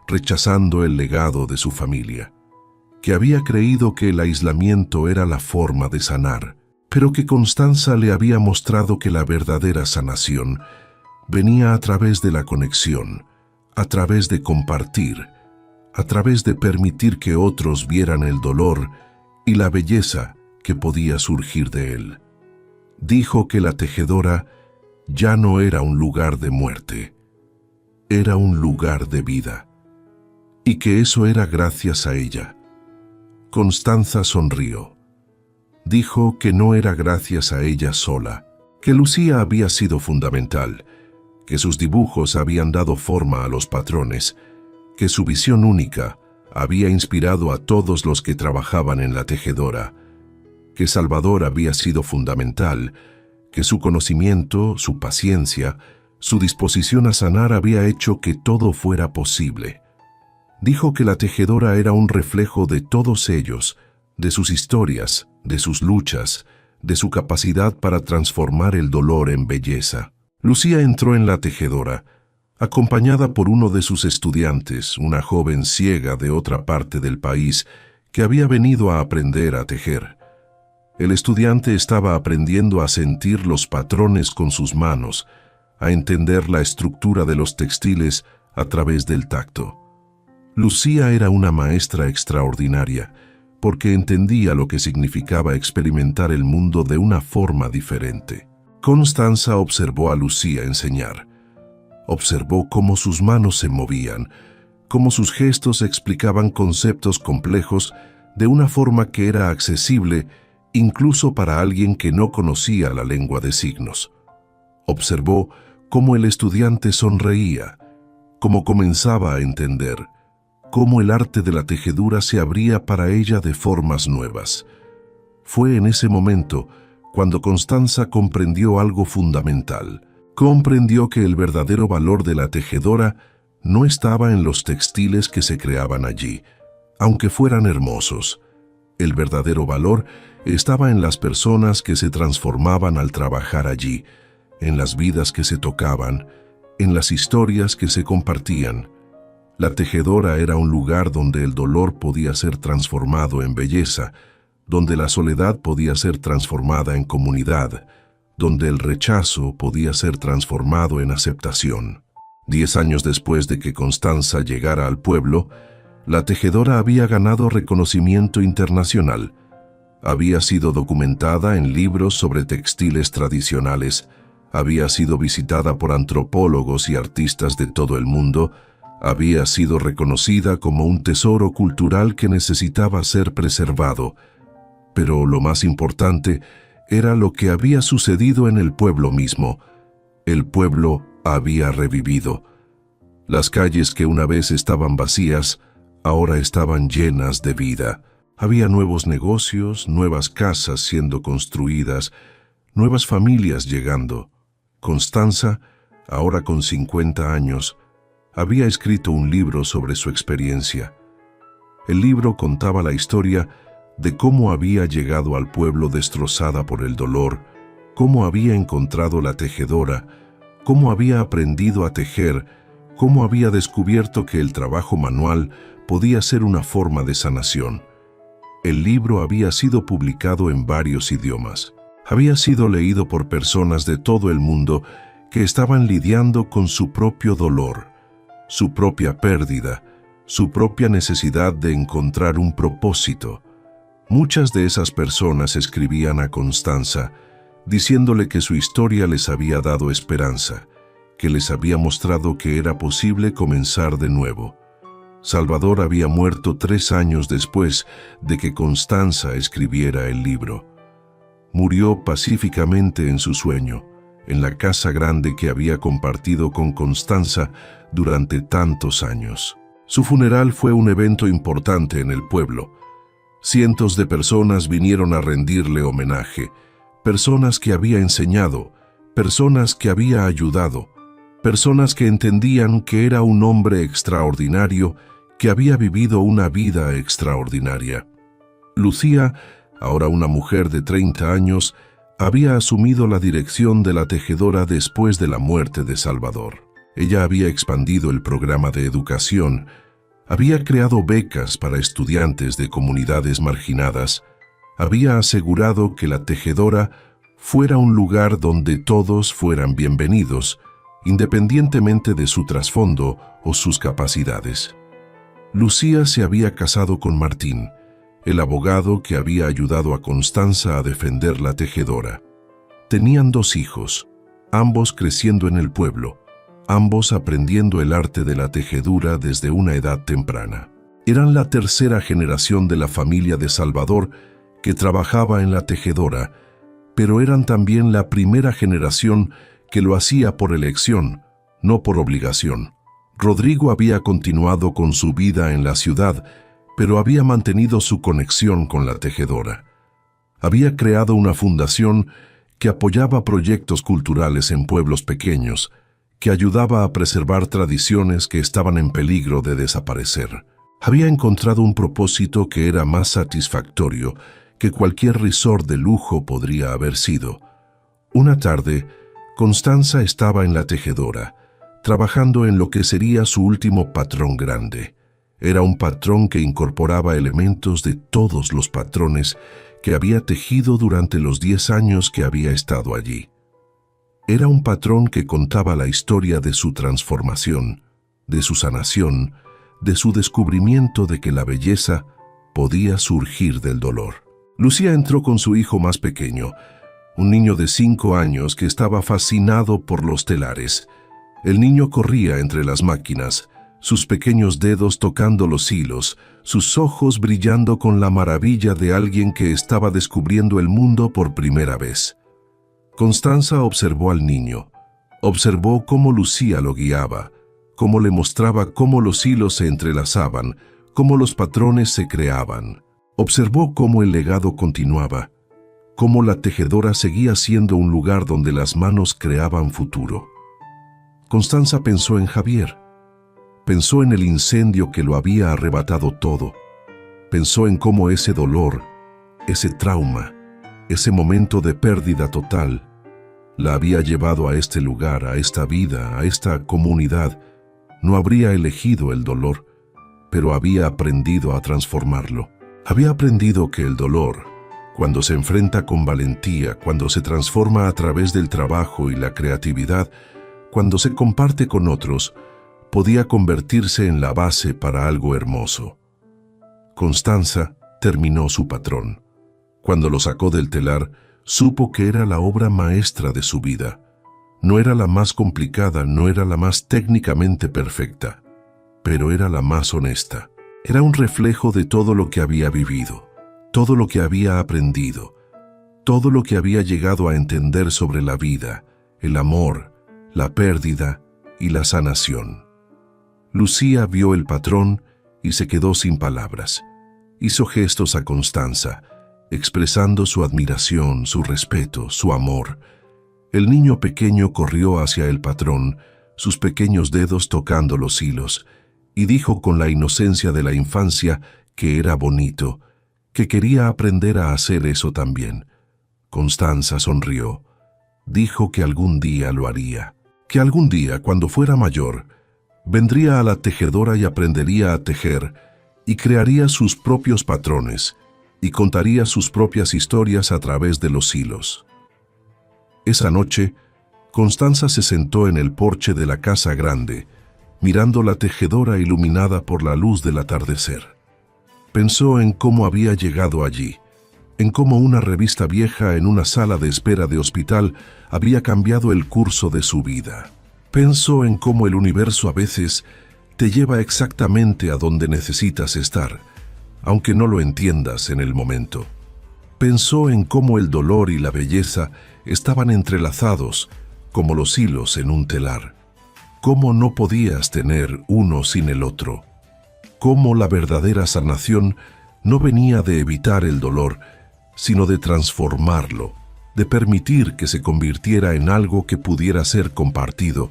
rechazando el legado de su familia, que había creído que el aislamiento era la forma de sanar, pero que Constanza le había mostrado que la verdadera sanación venía a través de la conexión, a través de compartir, a través de permitir que otros vieran el dolor y la belleza que podía surgir de él. Dijo que la tejedora ya no era un lugar de muerte, era un lugar de vida, y que eso era gracias a ella. Constanza sonrió. Dijo que no era gracias a ella sola, que Lucía había sido fundamental, que sus dibujos habían dado forma a los patrones, que su visión única había inspirado a todos los que trabajaban en la tejedora, que Salvador había sido fundamental, que su conocimiento, su paciencia, su disposición a sanar había hecho que todo fuera posible. Dijo que la tejedora era un reflejo de todos ellos, de sus historias, de sus luchas, de su capacidad para transformar el dolor en belleza. Lucía entró en la tejedora, acompañada por uno de sus estudiantes, una joven ciega de otra parte del país que había venido a aprender a tejer. El estudiante estaba aprendiendo a sentir los patrones con sus manos, a entender la estructura de los textiles a través del tacto. Lucía era una maestra extraordinaria, porque entendía lo que significaba experimentar el mundo de una forma diferente. Constanza observó a Lucía enseñar. Observó cómo sus manos se movían, cómo sus gestos explicaban conceptos complejos de una forma que era accesible incluso para alguien que no conocía la lengua de signos. Observó cómo el estudiante sonreía, cómo comenzaba a entender, cómo el arte de la tejedura se abría para ella de formas nuevas. Fue en ese momento cuando Constanza comprendió algo fundamental. Comprendió que el verdadero valor de la tejedora no estaba en los textiles que se creaban allí, aunque fueran hermosos. El verdadero valor estaba en las personas que se transformaban al trabajar allí, en las vidas que se tocaban, en las historias que se compartían. La tejedora era un lugar donde el dolor podía ser transformado en belleza, donde la soledad podía ser transformada en comunidad, donde el rechazo podía ser transformado en aceptación. 10 años después de que Constanza llegara al pueblo, la tejedora había ganado reconocimiento internacional. Había sido documentada en libros sobre textiles tradicionales, había sido visitada por antropólogos y artistas de todo el mundo, había sido reconocida como un tesoro cultural que necesitaba ser preservado. Pero lo más importante era lo que había sucedido en el pueblo mismo. El pueblo había revivido. Las calles que una vez estaban vacías, ahora estaban llenas de vida. Había nuevos negocios, nuevas casas siendo construidas, nuevas familias llegando. Constanza, ahora con 50 años, había escrito un libro sobre su experiencia. El libro contaba la historia de cómo había llegado al pueblo destrozada por el dolor, cómo había encontrado la tejedora, cómo había aprendido a tejer, cómo había descubierto que el trabajo manual podía ser una forma de sanación. El libro había sido publicado en varios idiomas. Había sido leído por personas de todo el mundo que estaban lidiando con su propio dolor, su propia pérdida, su propia necesidad de encontrar un propósito. Muchas de esas personas escribían a Constanza, diciéndole que su historia les había dado esperanza, que les había mostrado que era posible comenzar de nuevo. Salvador había muerto 3 años después de que Constanza escribiera el libro. Murió pacíficamente en su sueño, en la casa grande que había compartido con Constanza durante tantos años. Su funeral fue un evento importante en el pueblo. Cientos de personas vinieron a rendirle homenaje, personas que había enseñado, personas que había ayudado, personas que entendían que era un hombre extraordinario que había vivido una vida extraordinaria. Lucía, ahora una mujer de 30 años, había asumido la dirección de la tejedora después de la muerte de Salvador. Ella había expandido el programa de educación, había creado becas para estudiantes de comunidades marginadas, había asegurado que la tejedora fuera un lugar donde todos fueran bienvenidos, independientemente de su trasfondo o sus capacidades. Lucía se había casado con Martín, el abogado que había ayudado a Constanza a defender la tejedora. Tenían 2 hijos, ambos creciendo en el pueblo, ambos aprendiendo el arte de la tejedura desde una edad temprana. Eran la 3ª generación de la familia de Salvador que trabajaba en la tejedora, pero eran también la primera generación que lo hacía por elección, no por obligación. Rodrigo había continuado con su vida en la ciudad, pero había mantenido su conexión con la tejedora. Había creado una fundación que apoyaba proyectos culturales en pueblos pequeños, que ayudaba a preservar tradiciones que estaban en peligro de desaparecer. Había encontrado un propósito que era más satisfactorio que cualquier resort de lujo podría haber sido. Una tarde, Constanza estaba en la tejedora, trabajando en lo que sería su último patrón grande. Era un patrón que incorporaba elementos de todos los patrones que había tejido durante los 10 años que había estado allí. Era un patrón que contaba la historia de su transformación, de su sanación, de su descubrimiento de que la belleza podía surgir del dolor. Lucía entró con su hijo más pequeño, un niño de 5 años que estaba fascinado por los telares. El niño corría entre las máquinas, sus pequeños dedos tocando los hilos, sus ojos brillando con la maravilla de alguien que estaba descubriendo el mundo por primera vez. Constanza observó al niño, observó cómo Lucía lo guiaba, cómo le mostraba cómo los hilos se entrelazaban, cómo los patrones se creaban. Observó cómo el legado continuaba, cómo la tejedora seguía siendo un lugar donde las manos creaban futuro. Constanza pensó en Javier, pensó en el incendio que lo había arrebatado todo, pensó en cómo ese dolor, ese trauma, ese momento de pérdida total, la había llevado a este lugar, a esta vida, a esta comunidad. No habría elegido el dolor, pero había aprendido a transformarlo. Había aprendido que el dolor, cuando se enfrenta con valentía, cuando se transforma a través del trabajo y la creatividad, cuando se comparte con otros, podía convertirse en la base para algo hermoso. Constanza terminó su patrón. Cuando lo sacó del telar, supo que era la obra maestra de su vida. No era la más complicada, no era la más técnicamente perfecta, pero era la más honesta. Era un reflejo de todo lo que había vivido, todo lo que había aprendido, todo lo que había llegado a entender sobre la vida, el amor, la pérdida y la sanación. Lucía vio el patrón y se quedó sin palabras. Hizo gestos a Constanza, expresando su admiración, su respeto, su amor. El niño pequeño corrió hacia el patrón, sus pequeños dedos tocando los hilos, y dijo con la inocencia de la infancia que era bonito, que quería aprender a hacer eso también. Constanza sonrió. Dijo que algún día lo haría, que algún día, cuando fuera mayor, vendría a la tejedora y aprendería a tejer, y crearía sus propios patrones, y contaría sus propias historias a través de los hilos. Esa noche, Constanza se sentó en el porche de la casa grande, mirando la tejedora iluminada por la luz del atardecer. Pensó en cómo había llegado allí, en cómo una revista vieja en una sala de espera de hospital había cambiado el curso de su vida. Pensó en cómo el universo a veces te lleva exactamente a donde necesitas estar, aunque no lo entiendas en el momento. Pensó en cómo el dolor y la belleza estaban entrelazados como los hilos en un telar. Cómo no podías tener uno sin el otro. Cómo la verdadera sanación no venía de evitar el dolor, sino de transformarlo, de permitir que se convirtiera en algo que pudiera ser compartido,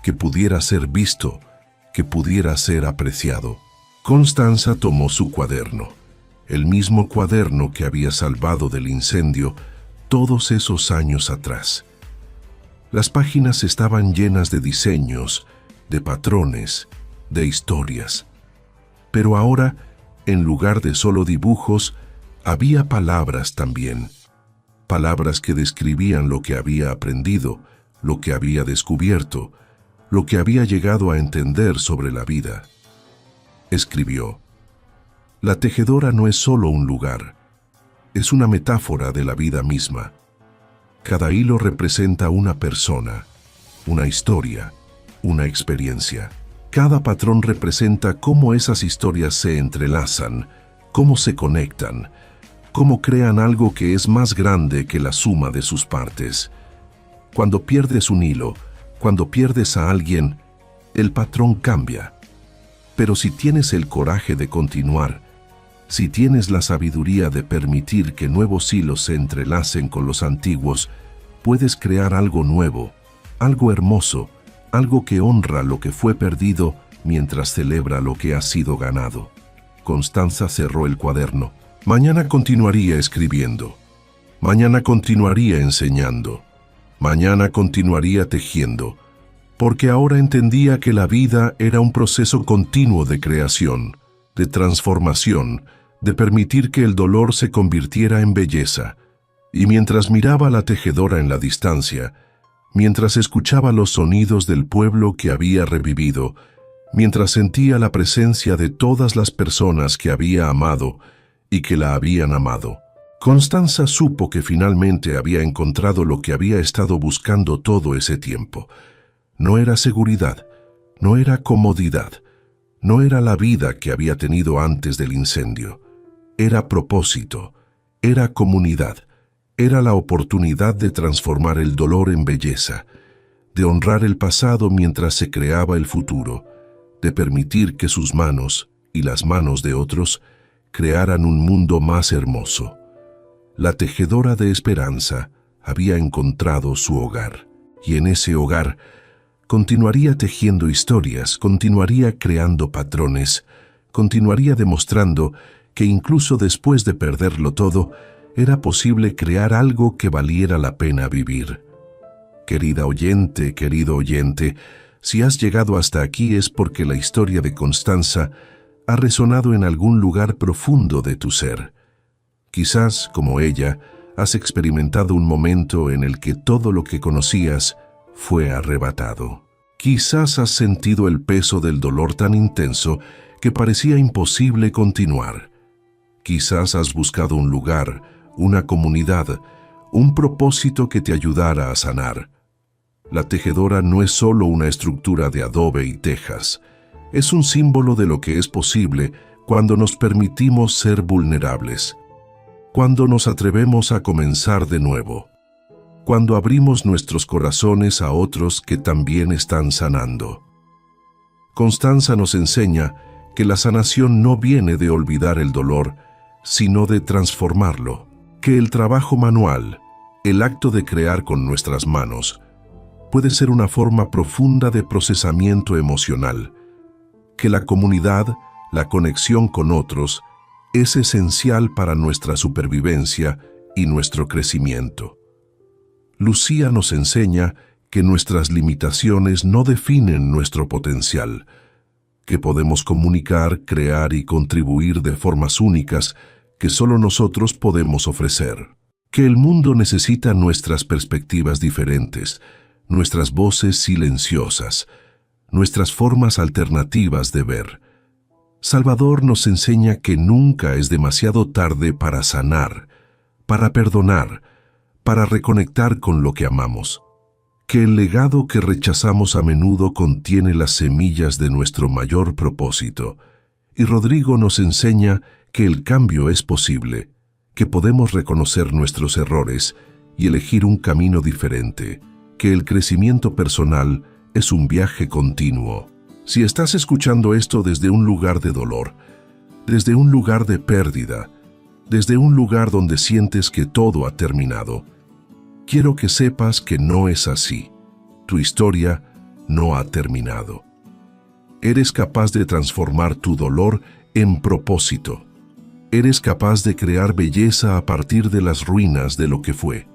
que pudiera ser visto, que pudiera ser apreciado. Constanza tomó su cuaderno, el mismo cuaderno que había salvado del incendio todos esos años atrás. Las páginas estaban llenas de diseños, de patrones, de historias. Pero ahora, en lugar de solo dibujos, había palabras también. Palabras que describían lo que había aprendido, lo que había descubierto, lo que había llegado a entender sobre la vida. Escribió: la tejedora no es solo un lugar, es una metáfora de la vida misma. Cada hilo representa una persona, una historia, una experiencia. Cada patrón representa cómo esas historias se entrelazan, cómo se conectan, cómo crean algo que es más grande que la suma de sus partes. Cuando pierdes un hilo, cuando pierdes a alguien, el patrón cambia. Pero si tienes el coraje de continuar, si tienes la sabiduría de permitir que nuevos hilos se entrelacen con los antiguos, puedes crear algo nuevo, algo hermoso, algo que honra lo que fue perdido mientras celebra lo que ha sido ganado. Constanza cerró el cuaderno. Mañana continuaría escribiendo. Mañana continuaría enseñando. Mañana continuaría tejiendo. Porque ahora entendía que la vida era un proceso continuo de creación, de transformación, de permitir que el dolor se convirtiera en belleza. Y mientras miraba a la tejedora en la distancia, mientras escuchaba los sonidos del pueblo que había revivido, mientras sentía la presencia de todas las personas que había amado y que la habían amado, Constanza supo que finalmente había encontrado lo que había estado buscando todo ese tiempo. No era seguridad, no era comodidad, no era la vida que había tenido antes del incendio. Era propósito, era comunidad, era la oportunidad de transformar el dolor en belleza, de honrar el pasado mientras se creaba el futuro, de permitir que sus manos y las manos de otros crearan un mundo más hermoso. La tejedora de esperanza había encontrado su hogar, y en ese hogar continuaría tejiendo historias, continuaría creando patrones, continuaría demostrando que incluso después de perderlo todo, era posible crear algo que valiera la pena vivir. Querida oyente, querido oyente, si has llegado hasta aquí es porque la historia de Constanza ha resonado en algún lugar profundo de tu ser. Quizás, como ella, has experimentado un momento en el que todo lo que conocías fue arrebatado. Quizás has sentido el peso del dolor tan intenso que parecía imposible continuar. Quizás has buscado un lugar, una comunidad, un propósito que te ayudara a sanar. La tejedora no es solo una estructura de adobe y tejas. Es un símbolo de lo que es posible cuando nos permitimos ser vulnerables, cuando nos atrevemos a comenzar de nuevo, cuando abrimos nuestros corazones a otros que también están sanando. Constanza nos enseña que la sanación no viene de olvidar el dolor, sino de transformarlo, que el trabajo manual, el acto de crear con nuestras manos, puede ser una forma profunda de procesamiento emocional, que la comunidad, la conexión con otros, es esencial para nuestra supervivencia y nuestro crecimiento. Lucía nos enseña que nuestras limitaciones no definen nuestro potencial, que podemos comunicar, crear y contribuir de formas únicas que solo nosotros podemos ofrecer, que el mundo necesita nuestras perspectivas diferentes, nuestras voces silenciosas, nuestras formas alternativas de ver. Salvador nos enseña que nunca es demasiado tarde para sanar, para perdonar, para reconectar con lo que amamos, que el legado que rechazamos a menudo contiene las semillas de nuestro mayor propósito. Y Rodrigo nos enseña que el cambio es posible, que podemos reconocer nuestros errores y elegir un camino diferente, que el crecimiento personal es un viaje continuo. Si estás escuchando esto desde un lugar de dolor, desde un lugar de pérdida, desde un lugar donde sientes que todo ha terminado, quiero que sepas que no es así. Tu historia no ha terminado. Eres capaz de transformar tu dolor en propósito. Eres capaz de crear belleza a partir de las ruinas de lo que fue.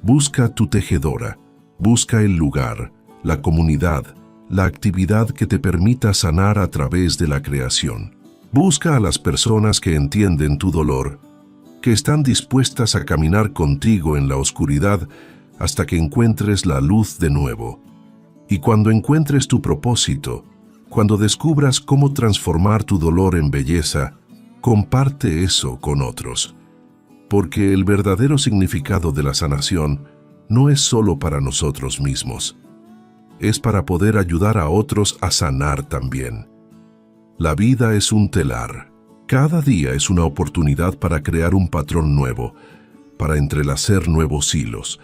Busca tu tejedora, busca el lugar, la comunidad, la actividad que te permita sanar a través de la creación. Busca a las personas que entienden tu dolor, que están dispuestas a caminar contigo en la oscuridad hasta que encuentres la luz de nuevo. Y cuando encuentres tu propósito, cuando descubras cómo transformar tu dolor en belleza, comparte eso con otros. Porque el verdadero significado de la sanación no es solo para nosotros mismos. Es para poder ayudar a otros a sanar también. La vida es un telar. Cada día es una oportunidad para crear un patrón nuevo, para entrelazar nuevos hilos,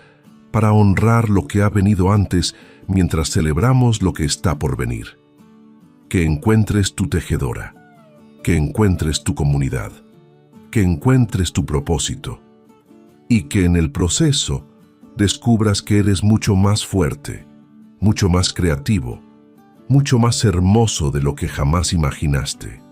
para honrar lo que ha venido antes mientras celebramos lo que está por venir. Que encuentres tu tejedora, que encuentres tu comunidad, que encuentres tu propósito y que en el proceso descubras que eres mucho más fuerte, mucho más creativo, mucho más hermoso de lo que jamás imaginaste.